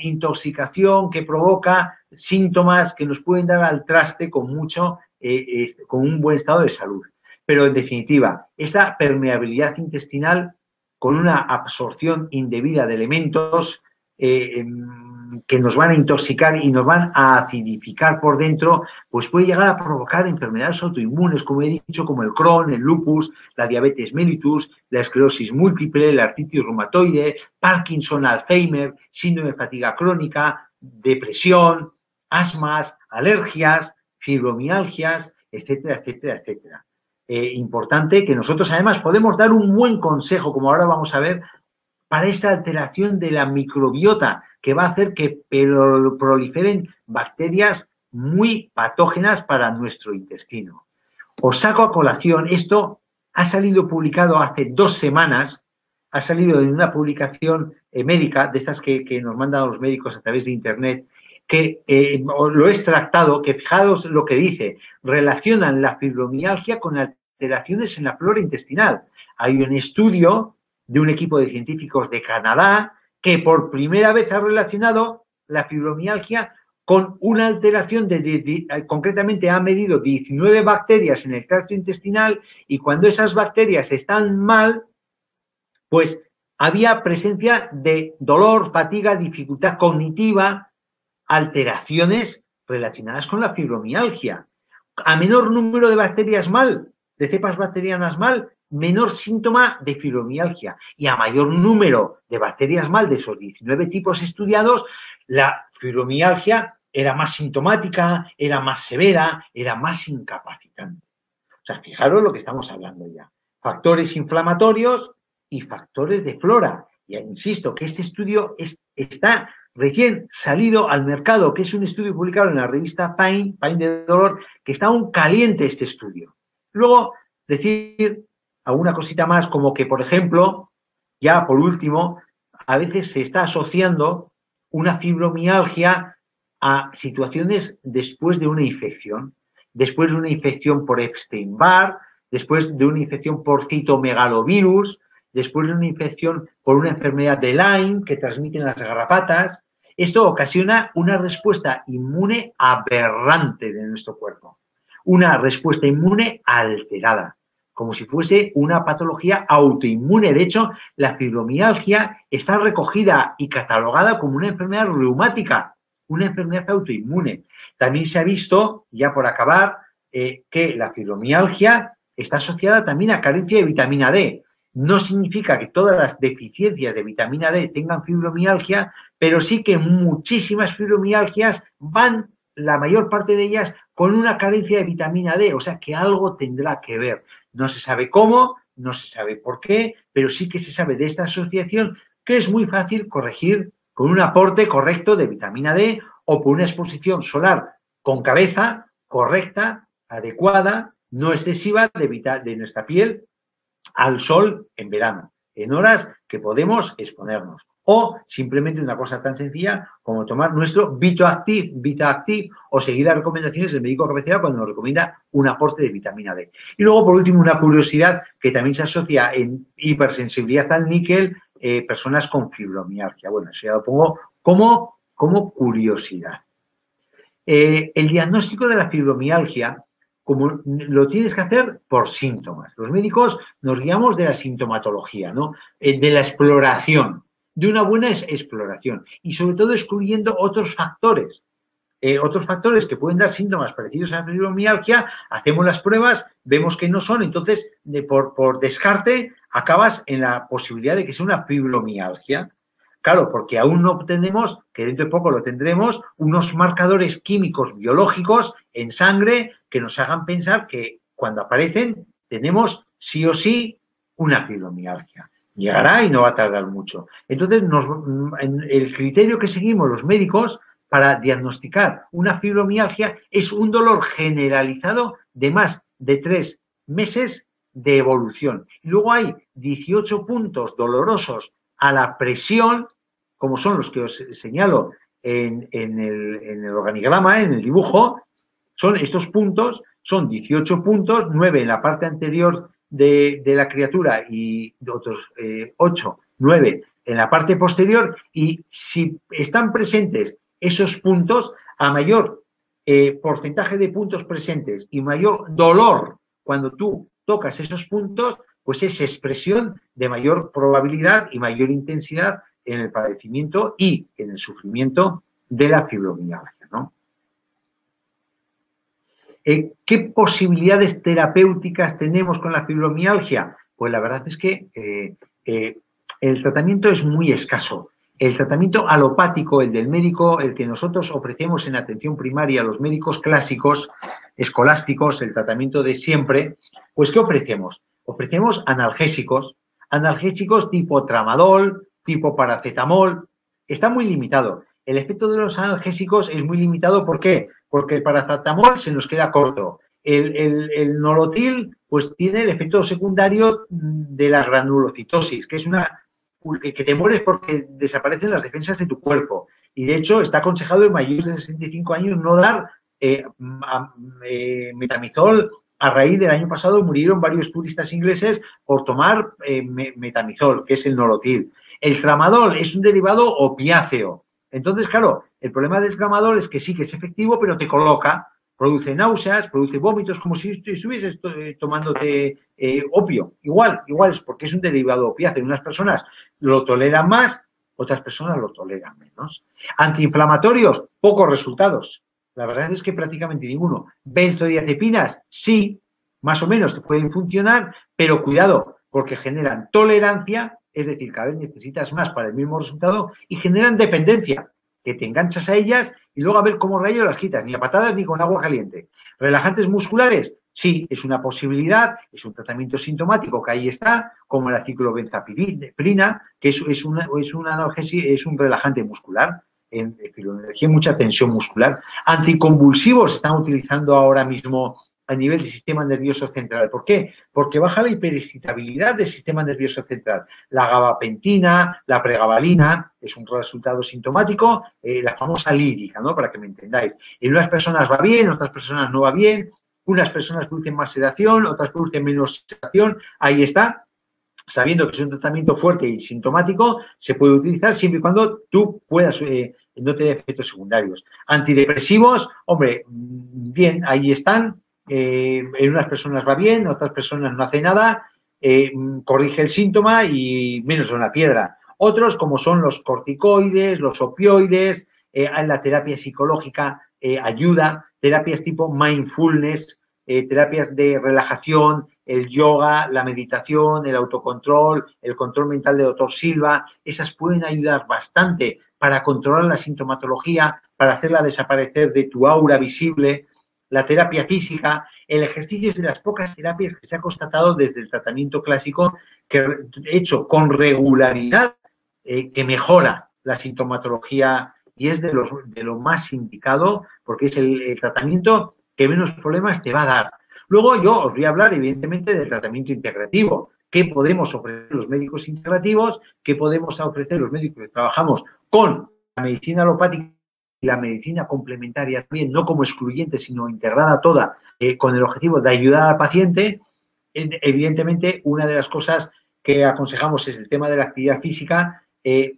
intoxicación, que provoca síntomas que nos pueden dar al traste con con un buen estado de salud. Pero en definitiva, esa permeabilidad intestinal con una absorción indebida de elementos que nos van a intoxicar y nos van a acidificar por dentro, pues puede llegar a provocar enfermedades autoinmunes, como he dicho, como el Crohn, el lupus, la diabetes mellitus, la esclerosis múltiple, la artritis reumatoide, Parkinson, Alzheimer, síndrome de fatiga crónica, depresión, asmas, alergias, fibromialgias, etcétera, etcétera, etcétera. Importante que nosotros además podemos dar un buen consejo, como ahora vamos a ver, para esta alteración de la microbiota que va a hacer que proliferen bacterias muy patógenas para nuestro intestino. Os saco a colación, esto ha salido publicado hace 2 semanas, ha salido en una publicación médica, de estas que nos mandan los médicos a través de internet, que lo he extractado, que fijaos lo que dice, relacionan la fibromialgia con alteraciones en la flora intestinal. Hay un estudio de un equipo de científicos de Canadá que por primera vez ha relacionado la fibromialgia con una alteración concretamente ha medido 19 bacterias en el tracto intestinal y cuando esas bacterias están mal, pues había presencia de dolor, fatiga, dificultad cognitiva, alteraciones relacionadas con la fibromialgia. A menor número de bacterias mal, de cepas bacterianas mal, menor síntoma de fibromialgia. Y a mayor número de bacterias mal de esos 19 tipos estudiados, la fibromialgia era más sintomática, era más severa, era más incapacitante. O sea, fijaros lo que estamos hablando ya. Factores inflamatorios y factores de flora. Y insisto que este estudio está recién salido al mercado, que es un estudio publicado en la revista Pain de Dolor, que está aún caliente este estudio. Luego, decir alguna cosita más, como que, por ejemplo, ya por último, a veces se está asociando una fibromialgia a situaciones después de una infección. Después de una infección por Epstein-Barr, después de una infección por citomegalovirus, después de una infección por una enfermedad de Lyme que transmiten las garrapatas. Esto ocasiona una respuesta inmune aberrante de nuestro cuerpo, una respuesta inmune alterada, como si fuese una patología autoinmune. De hecho, la fibromialgia está recogida y catalogada como una enfermedad reumática, una enfermedad autoinmune. También se ha visto, ya por acabar, que la fibromialgia está asociada también a carencia de vitamina D. No significa que todas las deficiencias de vitamina D tengan fibromialgia, pero sí que muchísimas fibromialgias van, la mayor parte de ellas, con una carencia de vitamina D, o sea que algo tendrá que ver. No se sabe cómo, no se sabe por qué, pero sí que se sabe de esta asociación que es muy fácil corregir con un aporte correcto de vitamina D o por una exposición solar con cabeza correcta, adecuada, no excesiva de nuestra piel al sol en verano, en horas que podemos exponernos. O simplemente una cosa tan sencilla como tomar nuestro VitaActive o seguir las recomendaciones del médico cabecera cuando nos recomienda un aporte de vitamina D. Y luego, por último, una curiosidad que también se asocia en hipersensibilidad al níquel, personas con fibromialgia. Bueno, eso ya lo pongo como curiosidad. El diagnóstico de la fibromialgia, como lo tienes que hacer por síntomas. Los médicos nos guiamos de la sintomatología, ¿no? De la exploración, de una buena exploración y sobre todo excluyendo otros factores otros factores que pueden dar síntomas parecidos a la fibromialgia, hacemos las pruebas, vemos que no son, entonces por descarte acabas en la posibilidad de que sea una fibromialgia. Claro, porque aún no tenemos, que dentro de poco lo tendremos, unos marcadores químicos biológicos en sangre que nos hagan pensar que cuando aparecen tenemos sí o sí una fibromialgia. Llegará y no va a tardar mucho. Entonces, el criterio que seguimos los médicos para diagnosticar una fibromialgia es un dolor generalizado de más de 3 meses de evolución. Luego hay 18 puntos dolorosos a la presión, como son los que os señalo en el organigrama, en el dibujo. Son estos puntos, son 18 puntos, 9 en la parte anterior de la criatura y otros 8, 9 en la parte posterior, y si están presentes esos puntos, a mayor porcentaje de puntos presentes y mayor dolor cuando tú tocas esos puntos, pues es expresión de mayor probabilidad y mayor intensidad en el padecimiento y en el sufrimiento de la fibromialgia, ¿no? ¿Qué posibilidades terapéuticas tenemos con la fibromialgia? Pues la verdad es que el tratamiento es muy escaso. El tratamiento alopático, el del médico, el que nosotros ofrecemos en atención primaria a los médicos clásicos, escolásticos, el tratamiento de siempre, pues ¿qué ofrecemos? Ofrecemos analgésicos tipo tramadol, tipo paracetamol. Está muy limitado. El efecto de los analgésicos es muy limitado. ¿Por qué? Porque el paracetamol se nos queda corto. El nolotil, pues tiene el efecto secundario de la granulocitosis, que es que te mueres porque desaparecen las defensas de tu cuerpo. Y de hecho está aconsejado en mayores de 65 años no dar metamizol. A raíz del año pasado murieron varios turistas ingleses por tomar metamizol, que es el nolotil. El tramadol es un derivado opiáceo. Entonces, claro, el problema del tramadol es que sí que es efectivo, pero te coloca, produce náuseas, produce vómitos, como si estuvieses tomándote opio. Igual es porque es un derivado opiáceo. Unas personas lo toleran más, otras personas lo toleran menos. Antiinflamatorios, pocos resultados. La verdad es que prácticamente ninguno. Benzodiazepinas, sí, más o menos te pueden funcionar, pero cuidado, porque generan tolerancia, es decir, cada vez necesitas más para el mismo resultado, y generan dependencia, que te enganchas a ellas y luego a ver cómo rayos las quitas, ni a patadas ni con agua caliente. Relajantes musculares, sí, es una posibilidad, es un tratamiento sintomático que ahí está, como la ciclobenzaprina, que es un relajante muscular. En fibromialgia hay mucha tensión muscular. Anticonvulsivos se están utilizando ahora mismo a nivel del sistema nervioso central. ¿Por qué? Porque baja la hiperexcitabilidad del sistema nervioso central. La gabapentina, la pregabalina, es un resultado sintomático, la famosa lírica, ¿no? Para que me entendáis. En unas personas va bien, en otras personas no va bien, unas personas producen más sedación, otras producen menos sedación, ahí está. Sabiendo que es un tratamiento fuerte y sintomático, se puede utilizar siempre y cuando tú puedas, no te dé efectos secundarios. Antidepresivos, hombre, bien, ahí están. En unas personas va bien, en otras personas no hace nada, corrige el síntoma y menos de una piedra. Otros, como son los corticoides, los opioides, la terapia psicológica ayuda, terapias tipo mindfulness, terapias de relajación, el yoga, la meditación, el autocontrol, el control mental de Dr. Silva, esas pueden ayudar bastante para controlar la sintomatología, para hacerla desaparecer de tu aura visible. La terapia física, el ejercicio es de las pocas terapias que se ha constatado desde el tratamiento clásico que hecho con regularidad que mejora la sintomatología y es de lo más indicado porque es el tratamiento que menos problemas te va a dar. Luego yo os voy a hablar evidentemente del tratamiento integrativo. ¿Qué podemos ofrecer los médicos integrativos? ¿Qué podemos ofrecer los médicos que trabajamos con la medicina alopática y la medicina complementaria también, no como excluyente, sino integrada toda, con el objetivo de ayudar al paciente? Evidentemente, una de las cosas que aconsejamos es el tema de la actividad física.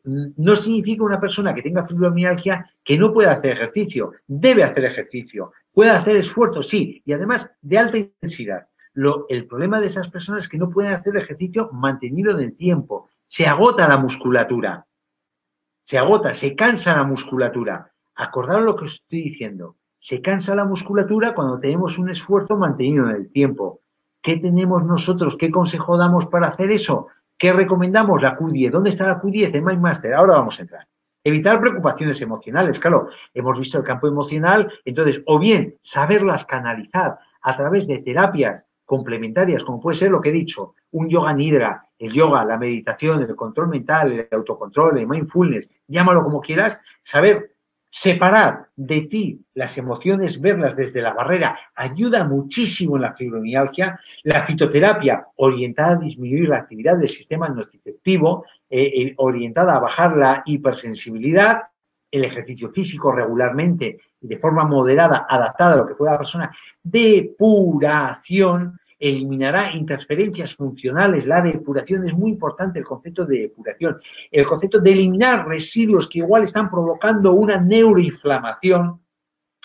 No significa una persona que tenga fibromialgia que no pueda hacer ejercicio. Debe hacer ejercicio. Puede hacer esfuerzo, sí, y además de alta intensidad. El problema de esas personas es que no pueden hacer ejercicio mantenido en el tiempo. Se agota la musculatura. Se agota, se cansa la musculatura. Acordaros lo que os estoy diciendo. Se cansa la musculatura cuando tenemos un esfuerzo mantenido en el tiempo. ¿Qué tenemos nosotros? ¿Qué consejo damos para hacer eso? ¿Qué recomendamos? La Q10. ¿Dónde está la Q10? En MindMaster. Ahora vamos a entrar. Evitar preocupaciones emocionales. Claro, hemos visto el campo emocional, entonces, o bien saberlas canalizar a través de terapias complementarias, como puede ser lo que he dicho, un yoga nidra, el yoga, la meditación, el control mental, el autocontrol, el mindfulness, llámalo como quieras, saber separar de ti las emociones, verlas desde la barrera, ayuda muchísimo en la fibromialgia. La fitoterapia, orientada a disminuir la actividad del sistema nociceptivo, orientada a bajar la hipersensibilidad, el ejercicio físico regularmente y de forma moderada, adaptada a lo que pueda la persona, depuración, eliminará interferencias funcionales. La depuración es muy importante, el concepto de depuración, el concepto de eliminar residuos que igual están provocando una neuroinflamación,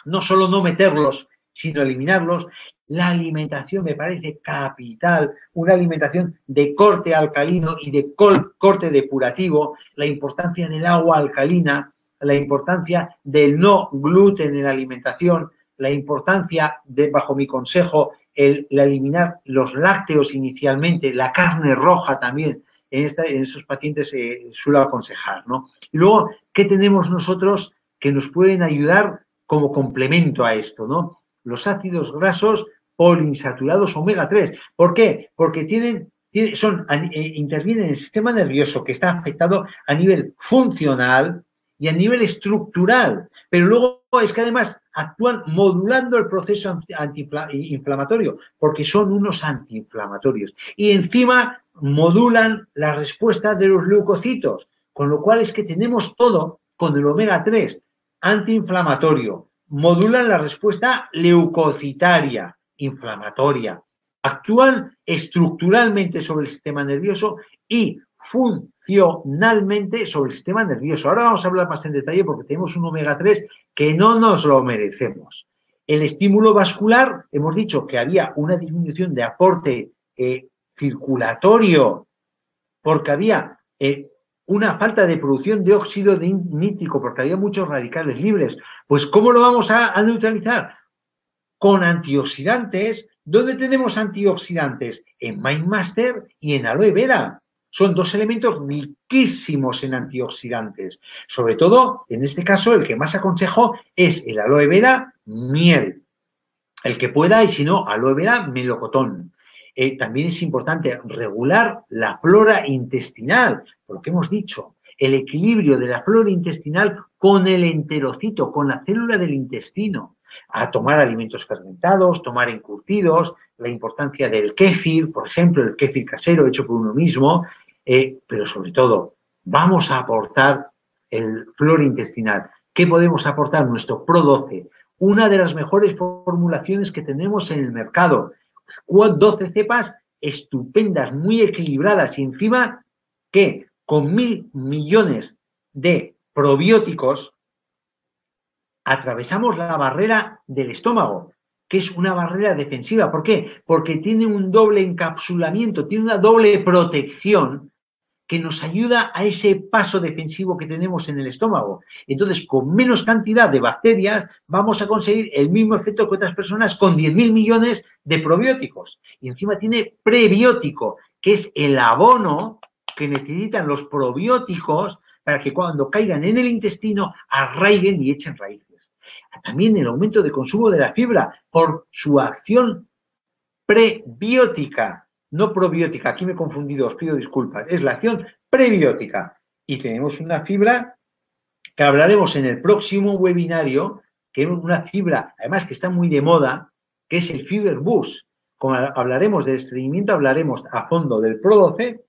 no solo no meterlos, sino eliminarlos. La alimentación me parece capital, una alimentación de corte alcalino y de corte depurativo, la importancia del agua alcalina, la importancia del no gluten en la alimentación, la importancia de, bajo mi consejo, el eliminar los lácteos inicialmente, la carne roja también, en esos pacientes suelo aconsejar, ¿no? Y luego, ¿qué tenemos nosotros que nos pueden ayudar como complemento a esto, ¿no? Los ácidos grasos poliinsaturados omega 3. ¿Por qué? Porque intervienen en el sistema nervioso que está afectado a nivel funcional y a nivel estructural, pero luego es que además actúan modulando el proceso antiinflamatorio, porque son unos antiinflamatorios. Y encima modulan la respuesta de los leucocitos, con lo cual es que tenemos todo con el omega 3, antiinflamatorio, modulan la respuesta leucocitaria, inflamatoria, actúan estructuralmente sobre el sistema nervioso y funcionalmente sobre el sistema nervioso. Ahora vamos a hablar más en detalle porque tenemos un omega 3 que no nos lo merecemos. El estímulo vascular, hemos dicho que había una disminución de aporte circulatorio porque había una falta de producción de óxido nítrico, porque había muchos radicales libres. Pues ¿cómo lo vamos a neutralizar? Con antioxidantes. ¿Dónde tenemos antioxidantes? En MindMaster y en aloe vera. Son dos elementos riquísimos en antioxidantes. Sobre todo, en este caso, el que más aconsejo es el aloe vera miel. El que pueda, y si no, aloe vera melocotón. También es importante regular la flora intestinal, por lo que hemos dicho, el equilibrio de la flora intestinal con el enterocito, con la célula del intestino. A tomar alimentos fermentados, tomar encurtidos, la importancia del kéfir, por ejemplo, el kéfir casero hecho por uno mismo, pero sobre todo, vamos a aportar el flora intestinal. ¿Qué podemos aportar? Nuestro Pro 12, una de las mejores formulaciones que tenemos en el mercado. 12 cepas estupendas, muy equilibradas y encima que con 1.000 millones de probióticos atravesamos la barrera del estómago, que es una barrera defensiva. ¿Por qué? Porque tiene un doble encapsulamiento, tiene una doble protección que nos ayuda a ese paso defensivo que tenemos en el estómago. Entonces, con menos cantidad de bacterias, vamos a conseguir el mismo efecto que otras personas con 10.000 millones de probióticos. Y encima tiene prebiótico, que es el abono que necesitan los probióticos para que cuando caigan en el intestino arraiguen y echen raíces. También el aumento de consumo de la fibra por su acción prebiótica, no probiótica. Aquí me he confundido, os pido disculpas. Es la acción prebiótica. Y tenemos una fibra que hablaremos en el próximo webinario, que es una fibra, además que está muy de moda, que es el Fiber Boost. Como hablaremos del estreñimiento, hablaremos a fondo del Pro 12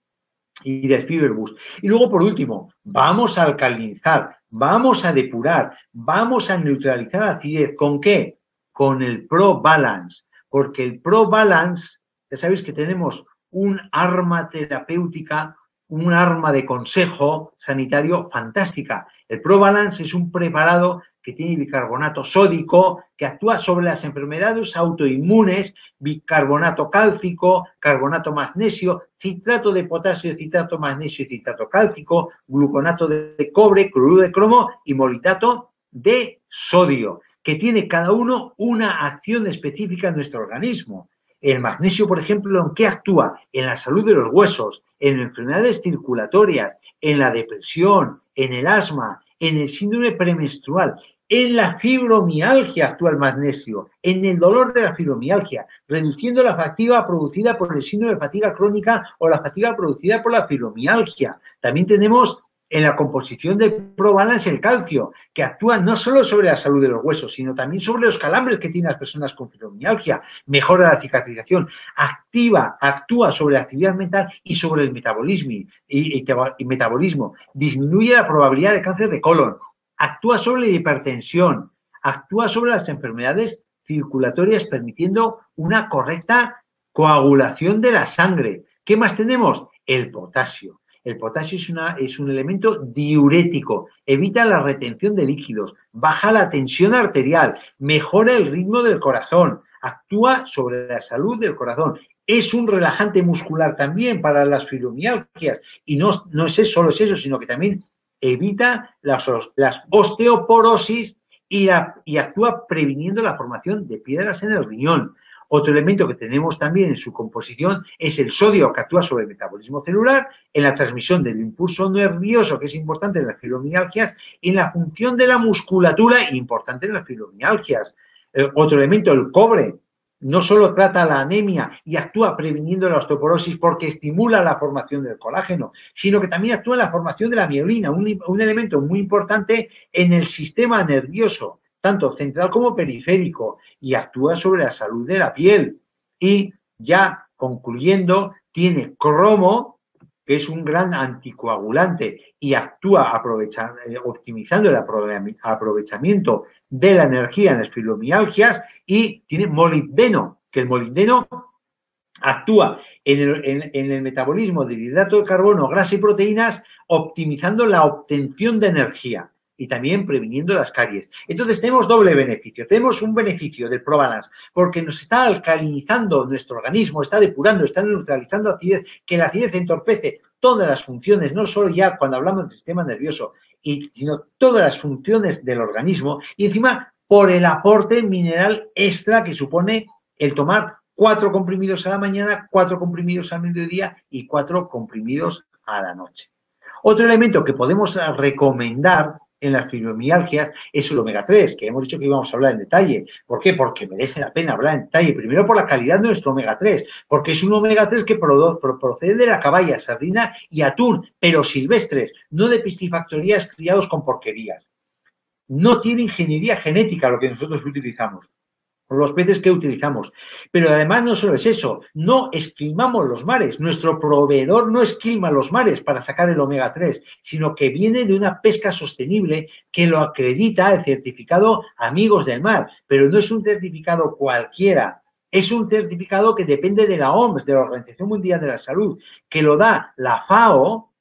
y del Fiber Boost. Y luego, por último, vamos a alcalinizar, vamos a depurar, vamos a neutralizar la acidez. ¿Con qué? Con el Pro Balance. Porque el Pro Balance, ya sabéis que tenemos un arma terapéutica, un arma de consejo sanitario fantástica. El Pro Balance es un preparado que tiene bicarbonato sódico, que actúa sobre las enfermedades autoinmunes, bicarbonato cálcico, carbonato magnesio, citrato de potasio, citrato magnesio y citrato cálcico, gluconato de cobre, cloruro de cromo y molitato de sodio, que tiene cada uno una acción específica en nuestro organismo. El magnesio, por ejemplo, ¿en qué actúa? En la salud de los huesos, en enfermedades circulatorias, en la depresión, en el asma, en el síndrome premenstrual. En la fibromialgia actúa el magnesio, en el dolor de la fibromialgia, reduciendo la fatiga producida por el síndrome de fatiga crónica o la fatiga producida por la fibromialgia. También tenemos en la composición de ProBalance el calcio, que actúa no solo sobre la salud de los huesos, sino también sobre los calambres que tienen las personas con fibromialgia, mejora la cicatrización, actúa sobre la actividad mental y sobre el metabolismo, disminuye la probabilidad de cáncer de colon, actúa sobre la hipertensión, actúa sobre las enfermedades circulatorias, permitiendo una correcta coagulación de la sangre. ¿Qué más tenemos? El potasio. El potasio es un elemento diurético, evita la retención de líquidos, baja la tensión arterial, mejora el ritmo del corazón, actúa sobre la salud del corazón. Es un relajante muscular también para las fibromialgias y no es solo eso, sino que también evita las osteoporosis y actúa previniendo la formación de piedras en el riñón. Otro elemento que tenemos también en su composición es el sodio, que actúa sobre el metabolismo celular, en la transmisión del impulso nervioso, que es importante en las fibromialgias, y en la función de la musculatura, importante en las fibromialgias. Otro elemento, el cobre, no solo trata la anemia y actúa previniendo la osteoporosis porque estimula la formación del colágeno, sino que también actúa en la formación de la mielina, un elemento muy importante en el sistema nervioso, tanto central como periférico, y actúa sobre la salud de la piel. Y ya concluyendo, tiene cromo, que es un gran anticoagulante y actúa optimizando el aprovechamiento de la energía en las fibromialgias, y tiene molibdeno, que el molibdeno actúa en el metabolismo de hidrato de carbono, grasa y proteínas, optimizando la obtención de energía y también previniendo las caries. Entonces tenemos doble beneficio. Tenemos un beneficio del ProBalance porque nos está alcalinizando nuestro organismo, está depurando, está neutralizando acidez, que la acidez entorpece todas las funciones, no solo ya cuando hablamos del sistema nervioso, sino todas las funciones del organismo, y encima por el aporte mineral extra que supone el tomar 4 comprimidos a la mañana, 4 comprimidos al mediodía y 4 comprimidos a la noche. Otro elemento que podemos recomendar en las fibromialgias es el omega 3, que hemos dicho que íbamos a hablar en detalle. ¿Por qué? Porque merece la pena hablar en detalle. Primero, por la calidad de nuestro omega 3, porque es un omega 3 que procede de la caballa, sardina y atún, pero silvestres, no de piscifactorías criados con porquerías. No tiene ingeniería genética lo que nosotros utilizamos, los peces que utilizamos. Pero además no solo es eso, no esquilmamos los mares. Nuestro proveedor no esquilma los mares para sacar el omega 3, sino que viene de una pesca sostenible que lo acredita el certificado Amigos del Mar. Pero no es un certificado cualquiera, es un certificado que depende de la OMS, de la Organización Mundial de la Salud, que lo da la FAO,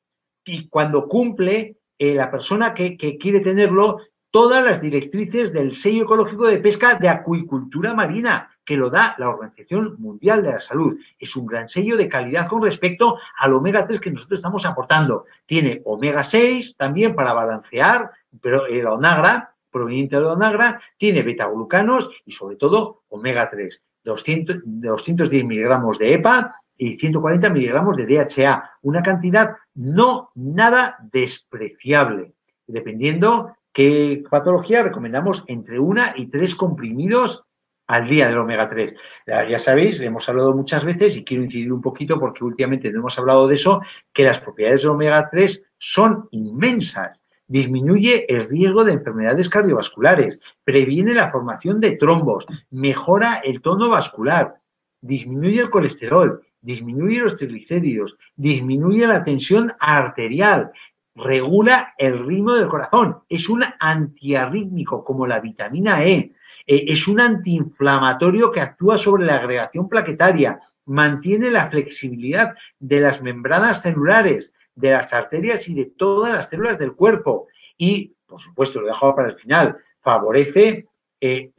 y cuando cumple la persona que quiere tenerlo todas las directrices del sello ecológico de pesca de acuicultura marina, que lo da la Organización Mundial de la Salud. Es un gran sello de calidad con respecto al omega 3 que nosotros estamos aportando. Tiene omega 6 también para balancear, pero el onagra, proveniente del onagra, tiene betaglucanos y sobre todo omega 3. 210 miligramos de EPA y 140 miligramos de DHA. Una cantidad no nada despreciable, dependiendo qué patología. Recomendamos entre 1 y 3 comprimidos al día del omega 3. Ya sabéis, hemos hablado muchas veces y quiero incidir un poquito porque últimamente no hemos hablado de eso, que las propiedades del omega 3 son inmensas. Disminuye el riesgo de enfermedades cardiovasculares, previene la formación de trombos, mejora el tono vascular, disminuye el colesterol, disminuye los triglicéridos, disminuye la tensión arterial, regula el ritmo del corazón, es un antiarrítmico como la vitamina E, es un antiinflamatorio que actúa sobre la agregación plaquetaria, mantiene la flexibilidad de las membranas celulares, de las arterias y de todas las células del cuerpo y, por supuesto, lo he dejado para el final, favorece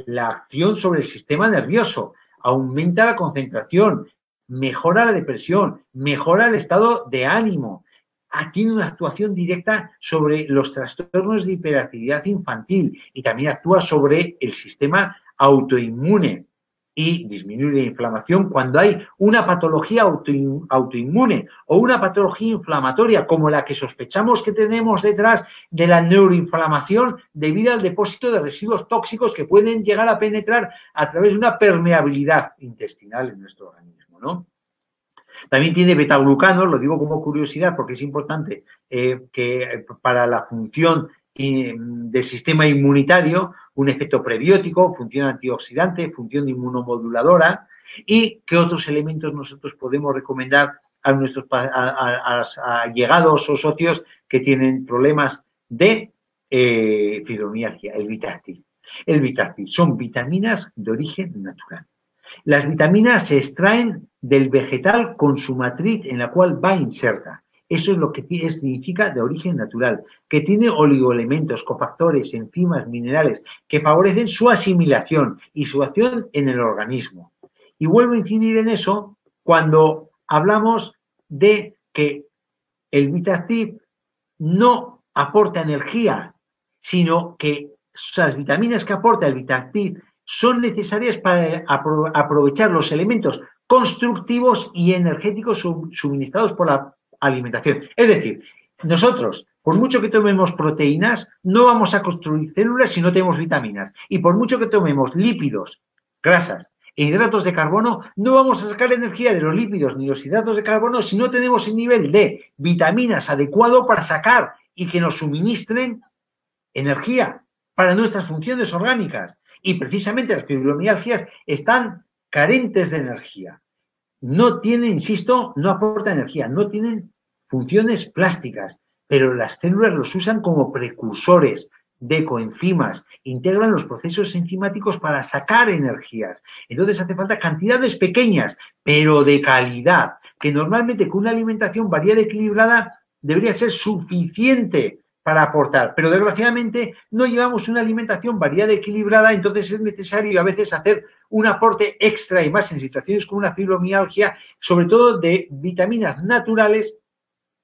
la acción sobre el sistema nervioso, aumenta la concentración, mejora la depresión, mejora el estado de ánimo, tiene una actuación directa sobre los trastornos de hiperactividad infantil y también actúa sobre el sistema autoinmune y disminuye la inflamación cuando hay una patología autoinmune o una patología inflamatoria como la que sospechamos que tenemos detrás de la neuroinflamación debido al depósito de residuos tóxicos que pueden llegar a penetrar a través de una permeabilidad intestinal en nuestro organismo, ¿no? También tiene betaglucanos, lo digo como curiosidad porque es importante que para la función del sistema inmunitario, un efecto prebiótico, función antioxidante, función inmunomoduladora. ¿Y qué otros elementos nosotros podemos recomendar a nuestros allegados o socios que tienen problemas de fibromialgia? El Vitacil. El Vitacil son vitaminas de origen natural. Las vitaminas se extraen del vegetal con su matriz en la cual va inserta. Eso es lo que significa de origen natural, que tiene oligoelementos, cofactores, enzimas, minerales, que favorecen su asimilación y su acción en el organismo. Y vuelvo a incidir en eso cuando hablamos de que el Vitacil no aporta energía, sino que las vitaminas que aporta el Vitacil son necesarias para aprovechar los elementos constructivos y energéticos suministrados por la alimentación. Es decir, nosotros, por mucho que tomemos proteínas, no vamos a construir células si no tenemos vitaminas. Y por mucho que tomemos lípidos, grasas e hidratos de carbono, no vamos a sacar energía de los lípidos ni los hidratos de carbono si no tenemos el nivel de vitaminas adecuado para sacar y que nos suministren energía para nuestras funciones orgánicas. Y precisamente las fibromialgias están carentes de energía. No tienen, insisto, no aportan energía, no tienen funciones plásticas, pero las células los usan como precursores de coenzimas, integran los procesos enzimáticos para sacar energías. Entonces hace falta cantidades pequeñas, pero de calidad, que normalmente con una alimentación variada y equilibrada debería ser suficiente para aportar, pero desgraciadamente no llevamos una alimentación variada y equilibrada, entonces es necesario a veces hacer un aporte extra y más en situaciones como una fibromialgia, sobre todo de vitaminas naturales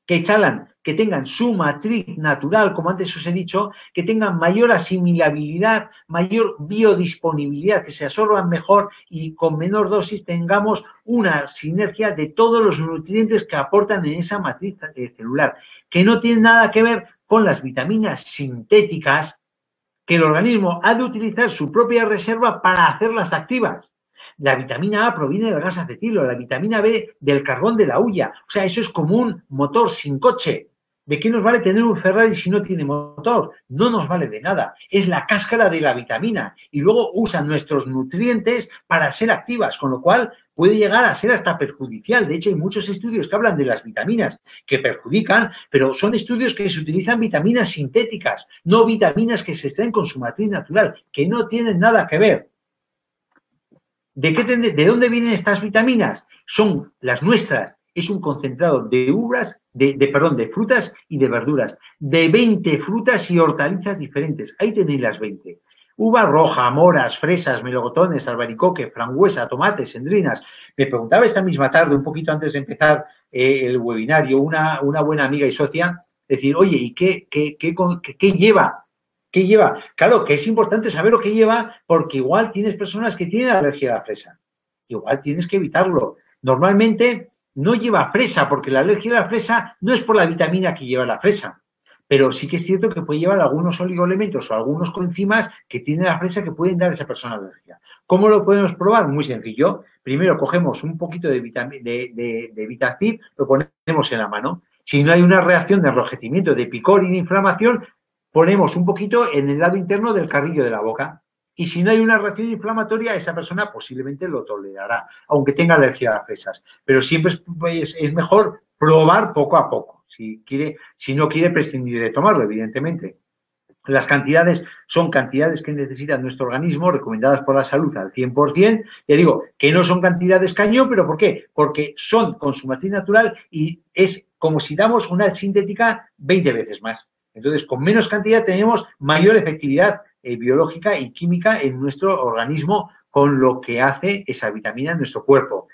que tengan su matriz natural, como antes os he dicho, que tengan mayor asimilabilidad, mayor biodisponibilidad, que se absorban mejor y con menor dosis tengamos una sinergia de todos los nutrientes que aportan en esa matriz celular, que no tiene nada que ver con las vitaminas sintéticas que el organismo ha de utilizar su propia reserva para hacerlas activas. La vitamina A proviene del gas acetilo, la vitamina B del carbón de la hulla. O sea, eso es como un motor sin coche. ¿De qué nos vale tener un Ferrari si no tiene motor? No nos vale de nada. Es la cáscara de la vitamina. Y luego usan nuestros nutrientes para ser activas, con lo cual puede llegar a ser hasta perjudicial. De hecho, hay muchos estudios que hablan de las vitaminas que perjudican, pero son estudios que se utilizan vitaminas sintéticas, no vitaminas que se extraen con su matriz natural, que no tienen nada que ver. ¿De dónde vienen estas vitaminas? Son las nuestras. Es un concentrado de uvas, de frutas y de verduras, de 20 frutas y hortalizas diferentes. Ahí tenéis las 20. Uva roja, moras, fresas, melocotones, albaricoque, frangüesa, tomates, endrinas. Me preguntaba esta misma tarde, un poquito antes de empezar el webinario, una buena amiga y socia, decir, oye, ¿y qué lleva? ¿Qué lleva? Claro, que es importante saber lo que lleva porque igual tienes personas que tienen alergia a la fresa. Igual tienes que evitarlo. Normalmente no lleva fresa porque la alergia a la fresa no es por la vitamina que lleva la fresa. Pero sí que es cierto que puede llevar algunos oligoelementos o algunos coenzimas que tiene la fresa que pueden dar a esa persona alergia. ¿Cómo lo podemos probar? Muy sencillo. Primero cogemos un poquito de Vitacil, lo ponemos en la mano. Si no hay una reacción de enrojecimiento, de picor y de inflamación, ponemos un poquito en el lado interno del carrillo de la boca. Y si no hay una reacción inflamatoria, esa persona posiblemente lo tolerará, aunque tenga alergia a las fresas. Pero siempre es mejor probar poco a poco, si no quiere prescindir de tomarlo, evidentemente. Las cantidades son cantidades que necesita nuestro organismo, recomendadas por la salud al 100%. Ya digo, que no son cantidades cañón, ¿pero por qué? Porque son con su matriz natural y es como si damos una sintética 20 veces más. Entonces, con menos cantidad tenemos mayor efectividad biológica y química en nuestro organismo con lo que hace esa vitamina en nuestro cuerpo,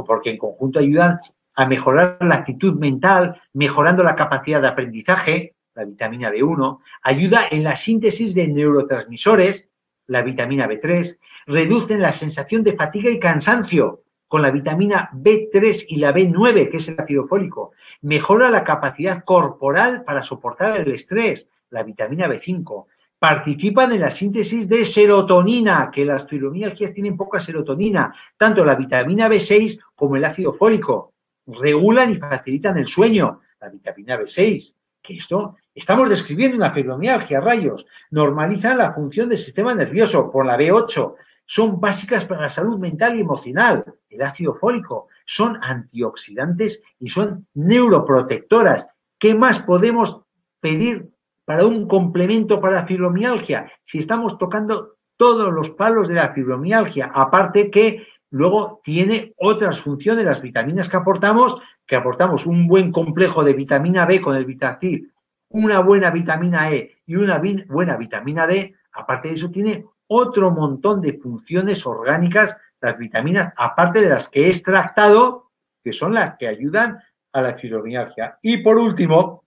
porque en conjunto ayudan a mejorar la actitud mental, mejorando la capacidad de aprendizaje, la vitamina B1, ayuda en la síntesis de neurotransmisores, la vitamina B3, reduce la sensación de fatiga y cansancio con la vitamina B3 y la B9, que es el ácido fólico, mejora la capacidad corporal para soportar el estrés, la vitamina B5, participan en la síntesis de serotonina, que las fibromialgias tienen poca serotonina, tanto la vitamina B6 como el ácido fólico, regulan y facilitan el sueño, la vitamina B6, que esto, estamos describiendo una fibromialgia, rayos, normalizan la función del sistema nervioso por la B8, son básicas para la salud mental y emocional, el ácido fólico, son antioxidantes y son neuroprotectoras. ¿Qué más podemos pedir para un complemento para la fibromialgia? Si estamos tocando todos los palos de la fibromialgia, aparte que luego tiene otras funciones, las vitaminas que aportamos un buen complejo de vitamina B con el Vitacil, una buena vitamina E y una buena vitamina D, aparte de eso tiene otro montón de funciones orgánicas, las vitaminas, aparte de las que he extractado, que son las que ayudan a la fibromialgia. Y por último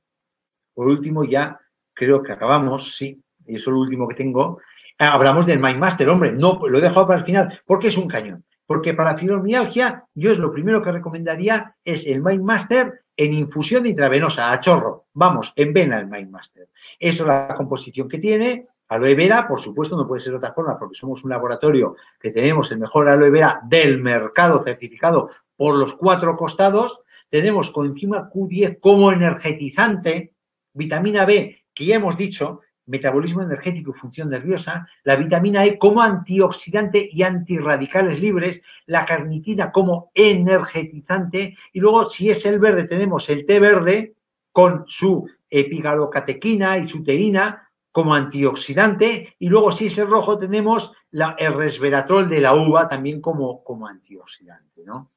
ya creo que acabamos, sí, eso es lo último que tengo. Hablamos del MindMaster, hombre, no, lo he dejado para el final, porque es un cañón. Porque para fibromialgia, yo es lo primero que recomendaría es el MindMaster en infusión intravenosa, a chorro. Vamos, en vena el MindMaster. Eso es la composición que tiene. Aloe vera, por supuesto, no puede ser de otra forma, porque somos un laboratorio que tenemos el mejor aloe vera del mercado certificado por los 4 costados. Tenemos coenzima Q10 como energetizante, vitamina B, que ya hemos dicho, metabolismo energético y función nerviosa, la vitamina E como antioxidante y antirradicales libres, la carnitina como energetizante, y luego, si es el verde, tenemos el té verde con su epigalocatequina y su teína como antioxidante, y luego, si es el rojo, tenemos el resveratrol de la uva también como antioxidante, ¿no?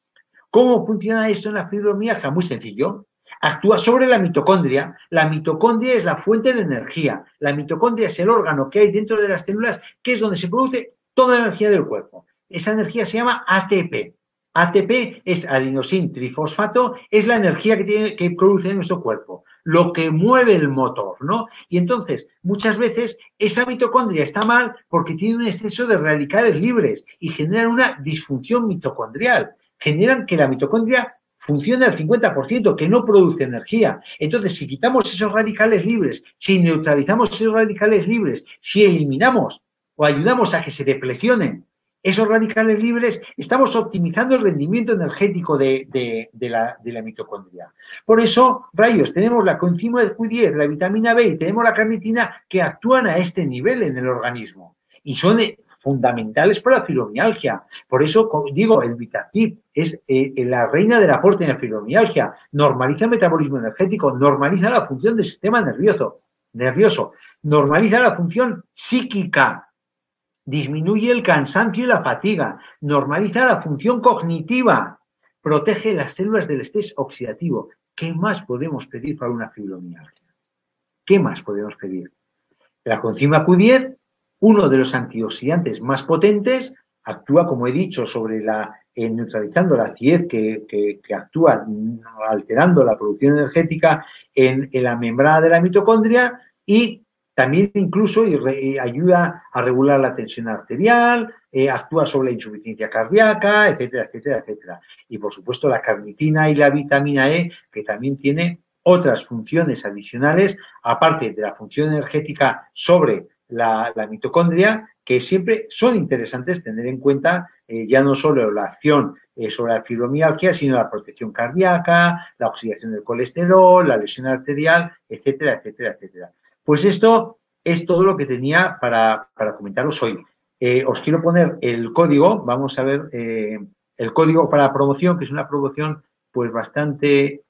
¿Cómo funciona esto en la fibromialgia? Muy sencillo. Actúa sobre la mitocondria. La mitocondria es la fuente de energía. La mitocondria es el órgano que hay dentro de las células, que es donde se produce toda la energía del cuerpo. Esa energía se llama ATP. ATP es adenosin trifosfato, es la energía que produce nuestro cuerpo, lo que mueve el motor, ¿no? Y entonces, muchas veces, esa mitocondria está mal porque tiene un exceso de radicales libres y genera una disfunción mitocondrial. Generan que la mitocondria funcione al 50%, que no produce energía. Entonces, si quitamos esos radicales libres, si neutralizamos esos radicales libres, si eliminamos o ayudamos a que se deplecionen esos radicales libres, estamos optimizando el rendimiento energético de la mitocondria. Por eso, rayos, tenemos la coenzima Q10, la vitamina B y tenemos la carnitina que actúan a este nivel en el organismo. Y son fundamentales para la fibromialgia. Por eso, digo, el Vitacip es la reina del aporte en la fibromialgia. Normaliza el metabolismo energético, normaliza la función del sistema nervioso, normaliza la función psíquica, disminuye el cansancio y la fatiga, normaliza la función cognitiva, protege las células del estrés oxidativo. ¿Qué más podemos pedir para una fibromialgia? ¿Qué más podemos pedir? La coenzima Q10, uno de los antioxidantes más potentes, actúa, como he dicho, sobre neutralizando la acidez que actúa alterando la producción energética en la membrana de la mitocondria y también incluso ayuda a regular la tensión arterial, actúa sobre la insuficiencia cardíaca, etcétera, etcétera, etcétera. Y, por supuesto, la carnitina y la vitamina E, que también tiene otras funciones adicionales, aparte de la función energética sobre la mitocondria, que siempre son interesantes tener en cuenta, ya no solo la acción sobre la fibromialgia, sino la protección cardíaca, la oxidación del colesterol, la lesión arterial, etcétera, etcétera, etcétera. Pues esto es todo lo que tenía para comentaros hoy. Os quiero poner el código, vamos a ver el código para la promoción, que es una promoción pues bastante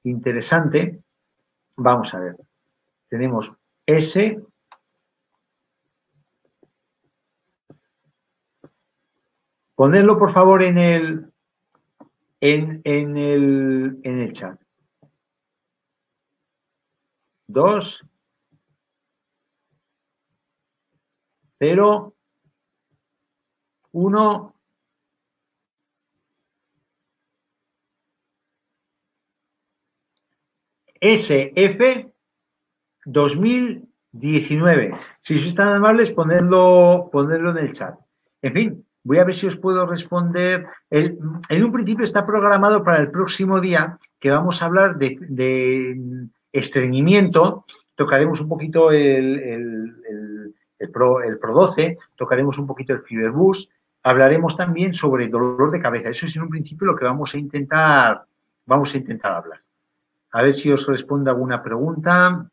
interesante. Vamos a ver. Tenemos S. Ponedlo, por favor, en el chat. 2, 0, 1, SF 2019. Si sois tan amables, ponedlo en el chat. En fin, voy a ver si os puedo responder. En un principio está programado para el próximo día, que vamos a hablar de estreñimiento. Tocaremos un poquito el Pro 12, tocaremos un poquito el Fiberbus, hablaremos también sobre dolor de cabeza. Eso es en un principio lo que vamos a intentar hablar. A ver si os respondo alguna pregunta.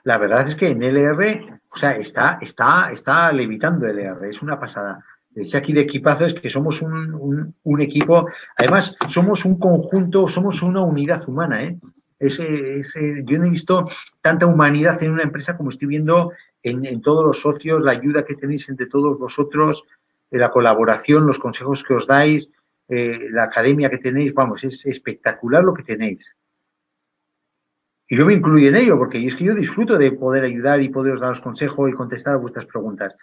La verdad es que en LR, o sea, está levitando LR, es una pasada. Decía aquí de equipazo es que somos un equipo, además somos un conjunto, somos una unidad humana, ¿eh? Yo no he visto tanta humanidad en una empresa como estoy viendo en todos los socios, la ayuda que tenéis entre todos vosotros, la colaboración, los consejos que os dais, la academia que tenéis, vamos, es espectacular lo que tenéis. Y yo me incluyo en ello, porque es que yo disfruto de poder ayudar y poderos daros consejos y contestar a vuestras preguntas.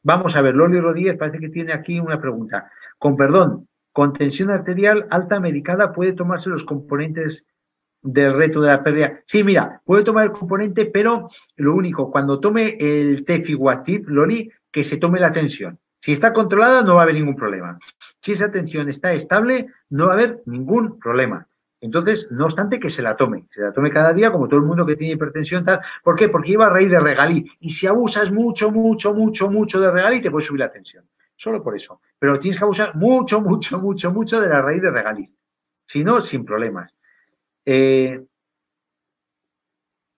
Vamos a ver, Loli Rodríguez parece que tiene aquí una pregunta. Con perdón, con tensión arterial alta medicada, ¿puede tomarse los componentes del reto de la pérdida? Sí, mira, puede tomar el componente, pero lo único, cuando tome el Tefiguatib, Loli, que se tome la tensión. Si está controlada, no va a haber ningún problema. Si esa tensión está estable, no va a haber ningún problema. Entonces, no obstante que se la tome cada día, como todo el mundo que tiene hipertensión, tal. ¿Por qué? Porque lleva a raíz de regalí. Y si abusas mucho de regalí, te puede subir la tensión. Solo por eso. Pero tienes que abusar mucho de la raíz de regalí. Si no, sin problemas.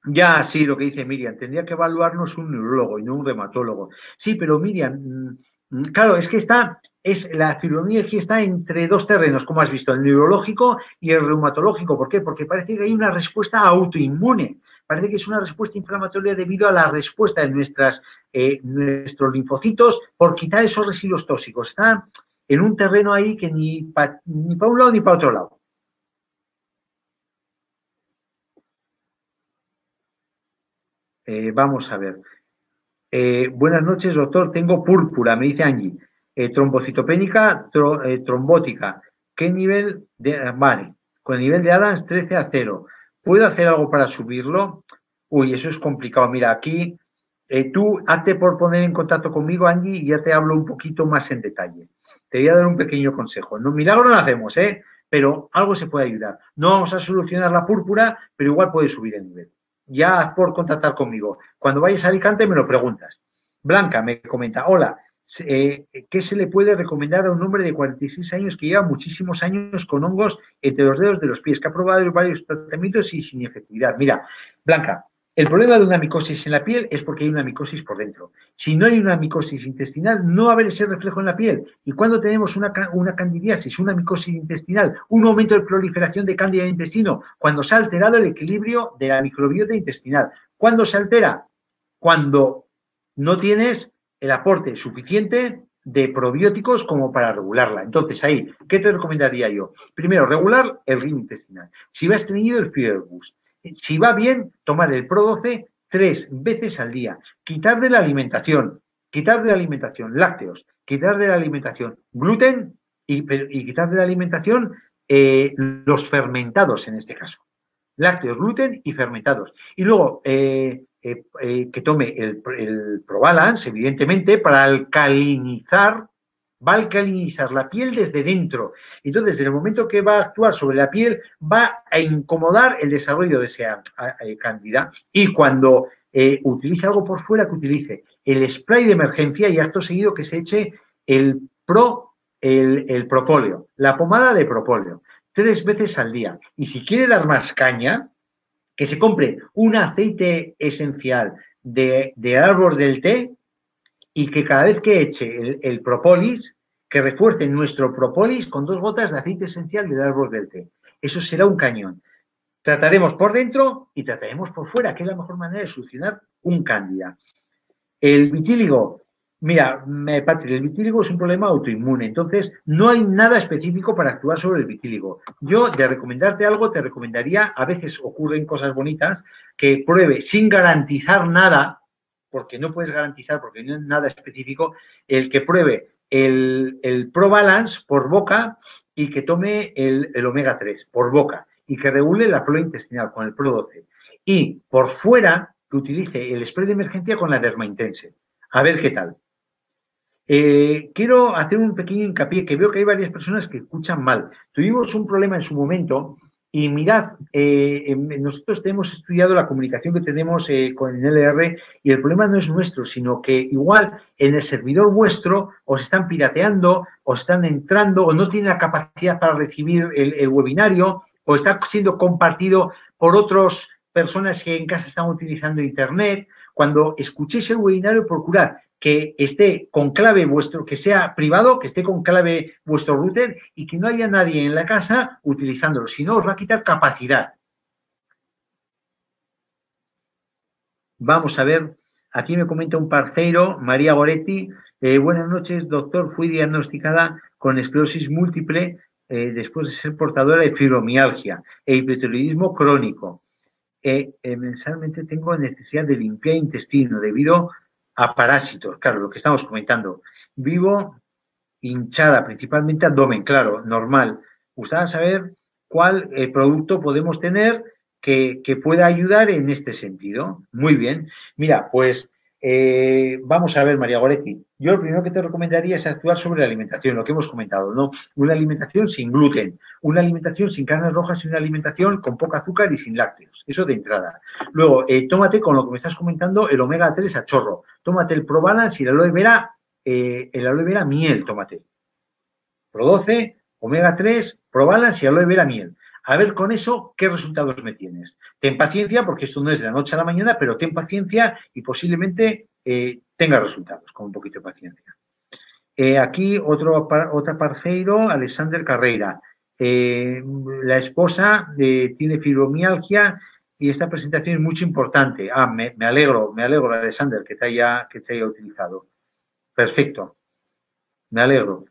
Ya, sí, lo que dice Miriam. Tendría que evaluarnos un neurólogo y no un reumatólogo. Sí, pero Miriam, claro, es que la fibromialgia está entre dos terrenos, como has visto, el neurológico y el reumatológico. ¿Por qué? Porque parece que hay una respuesta autoinmune. Parece que es una respuesta inflamatoria debido a la respuesta de nuestros linfocitos por quitar esos residuos tóxicos. Está en un terreno ahí que ni para un lado ni para otro lado. Vamos a ver. Buenas noches, doctor. Tengo púrpura, me dice Angie. Trombocitopénica, trombótica. ¿Qué nivel de...? Vale, con el nivel de Adams 13-0. ¿Puedo hacer algo para subirlo? Uy, eso es complicado. Mira, aquí tú hazte por poner en contacto conmigo, Angie, y ya te hablo un poquito más en detalle. Te voy a dar un pequeño consejo. No, milagro no hacemos, pero algo se puede ayudar. No vamos a solucionar la púrpura, pero igual puede subir el nivel. Ya haz por contactar conmigo. Cuando vayas a Alicante me lo preguntas. Blanca me comenta, hola, ¿qué se le puede recomendar a un hombre de 46 años que lleva muchísimos años con hongos entre los dedos de los pies, que ha probado varios tratamientos y sin efectividad? Mira, Blanca, el problema de una micosis en la piel es porque hay una micosis por dentro. Si no hay una micosis intestinal, no va a haber ese reflejo en la piel. Y cuando tenemos una candidiasis, una micosis intestinal, un aumento de proliferación de cándida en el intestino, cuando se ha alterado el equilibrio de la microbiota intestinal. ¿Cuándo se altera? Cuando no tienes el aporte suficiente de probióticos como para regularla. Entonces, ahí, ¿qué te recomendaría yo? Primero, regular el ritmo intestinal. Si va estreñido, el Fiberbus. Si va bien, tomar el Pro 12 3 veces al día. Quitar de la alimentación lácteos, quitar de la alimentación gluten y quitar de la alimentación los fermentados en este caso. Lácteos, gluten y fermentados. Y luego que tome el Probalance, evidentemente, para alcalinizar. Va a alcalinizar la piel desde dentro. Entonces, en el momento que va a actuar sobre la piel, va a incomodar el desarrollo de esa cándida. Y cuando utilice algo por fuera, que utilice el spray de emergencia y acto seguido que se eche el propóleo, la pomada de propóleo, 3 veces al día. Y si quiere dar más caña, que se compre un aceite esencial de árbol del té, y que cada vez que eche el propólis, que refuerce nuestro propólis con 2 gotas de aceite esencial del árbol del té. Eso será un cañón. Trataremos por dentro y trataremos por fuera, que es la mejor manera de solucionar un cándida. El vitíligo, mira, Patrick, el vitíligo es un problema autoinmune, entonces no hay nada específico para actuar sobre el vitíligo. Yo, de recomendarte algo, te recomendaría, a veces ocurren cosas bonitas, que pruebe sin garantizar nada, porque no puedes garantizar, porque no es nada específico, el que pruebe el Pro Balance por boca y que tome el omega 3 por boca y que regule la flora intestinal con el Pro 12. Y por fuera que utilice el spray de emergencia con la Derma Intense. A ver qué tal. Quiero hacer un pequeño hincapié, que veo que hay varias personas que escuchan mal. Tuvimos un problema en su momento y mirad, nosotros hemos estudiado la comunicación que tenemos con el LR y el problema no es nuestro, sino que igual en el servidor vuestro os están pirateando, os están entrando o no tienen la capacidad para recibir el webinario o está siendo compartido por otras personas que en casa están utilizando internet. Cuando escuchéis el webinario, procurad que esté con clave vuestro, que sea privado, que esté con clave vuestro router y que no haya nadie en la casa utilizándolo, si no os va a quitar capacidad. Vamos a ver, aquí me comenta un parceiro, María Goretti, buenas noches, doctor, fui diagnosticada con esclerosis múltiple después de ser portadora de fibromialgia e hipertiroidismo crónico. Mensualmente tengo necesidad de limpiar intestino debido a parásitos, claro, lo que estamos comentando. Vivo hinchada, principalmente abdomen, claro, normal. Gustaba saber cuál producto podemos tener que pueda ayudar en este sentido. Muy bien. Mira, pues vamos a ver, María Goretti. Yo lo primero que te recomendaría es actuar sobre la alimentación, lo que hemos comentado, ¿no? Una alimentación sin gluten, una alimentación sin carnes rojas y una alimentación con poco azúcar y sin lácteos. Eso de entrada. Luego, tómate, con lo que me estás comentando, el omega 3 a chorro. Tómate el Pro Balance y el aloe vera miel, tómate. Pro 12, omega 3, Pro Balance y aloe vera miel. A ver con eso qué resultados me tienes. Ten paciencia, porque esto no es de la noche a la mañana, pero ten paciencia y posiblemente tenga resultados con un poquito de paciencia. Aquí otra parceiro, Alexander Carreira. La esposa tiene fibromialgia y esta presentación es mucho importante. Me alegro, Alexander, que te haya utilizado. Perfecto. Me alegro.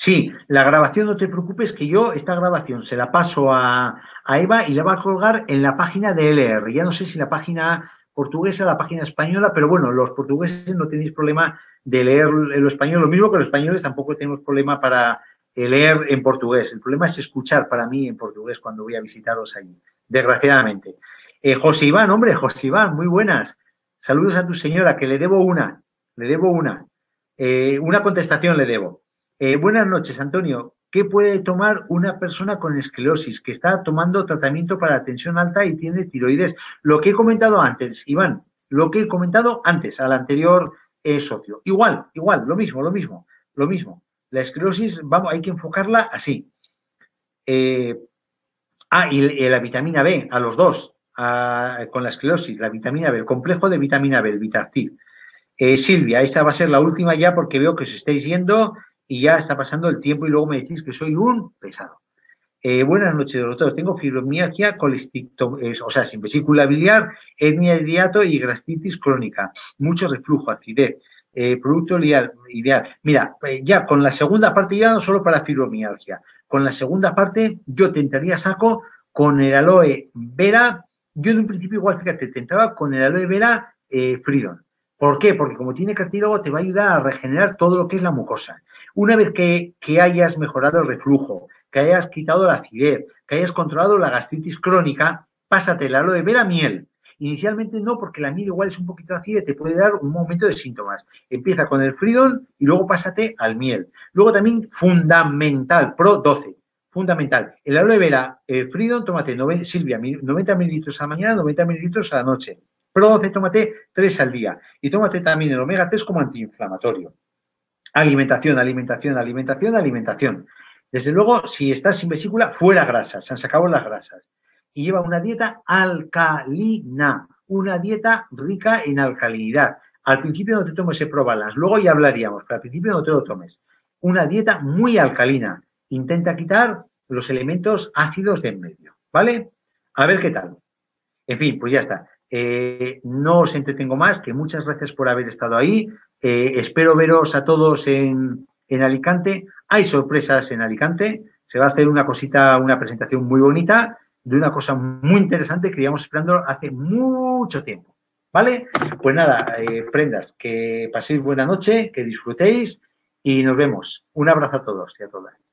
Sí, la grabación, no te preocupes, que yo esta grabación se la paso a Eva y la va a colgar en la página de LR. Ya no sé si la página portuguesa, la página española, pero bueno, los portugueses no tenéis problema de leer lo español. Lo mismo que los españoles tampoco tenemos problema para leer en portugués. El problema es escuchar para mí en portugués cuando voy a visitaros allí, desgraciadamente. José Iván, hombre, José Iván, muy buenas. Saludos a tu señora, que le debo una. Una contestación le debo. Buenas noches, Antonio. ¿Qué puede tomar una persona con esclerosis que está tomando tratamiento para tensión alta y tiene tiroides? Lo que he comentado antes, Iván, lo que he comentado antes al anterior socio. Igual, lo mismo. La esclerosis, vamos, hay que enfocarla así. Y la vitamina B, a los dos, con la esclerosis, la vitamina B, el complejo de vitamina B, el Vitactiv. Silvia, esta va a ser la última ya porque veo que os estáis yendo y ya está pasando el tiempo y luego me decís que soy un pesado. Buenas noches, doctor. Tengo fibromialgia, sin vesícula biliar, hernia de hiato y gastritis crónica. Mucho reflujo, acidez. Producto ideal. Mira, ya con la segunda parte, ya no solo para fibromialgia, con la segunda parte yo te entraría saco con el aloe vera. Yo en un principio igual, fíjate, te entraba con el aloe vera Freedom. ¿Por qué? Porque como tiene cartílago te va a ayudar a regenerar todo lo que es la mucosa. Una vez que hayas mejorado el reflujo, que hayas quitado la acidez, que hayas controlado la gastritis crónica, pásate el aloe vera miel. Inicialmente no, porque la miel igual es un poquito ácida y te puede dar un momento de síntomas. Empieza con el Freedom y luego pásate al miel. Luego también fundamental, Pro 12. Fundamental. El aloe vera Freedom, tómate, Silvia, 90 mililitros a la mañana, 90 mililitros a la noche. Pro 12, tómate 3 al día. Y tómate también el omega 3 como antiinflamatorio. Alimentación. Desde luego, si estás sin vesícula, fuera grasas. Se han sacado las grasas. Y lleva una dieta alcalina. Una dieta rica en alcalinidad. Al principio no te tomes el Pro Balance. Luego ya hablaríamos, pero al principio no te lo tomes. Una dieta muy alcalina. Intenta quitar los elementos ácidos de en medio. ¿Vale? A ver qué tal. En fin, pues ya está. No os entretengo más, que muchas gracias por haber estado ahí. Espero veros a todos en Alicante. Hay sorpresas en Alicante. Se va a hacer una presentación muy bonita de una cosa muy interesante que llevamos esperando hace mucho tiempo. ¿Vale? Pues nada, prendas, que paséis buena noche, que disfrutéis y nos vemos. Un abrazo a todos y a todas.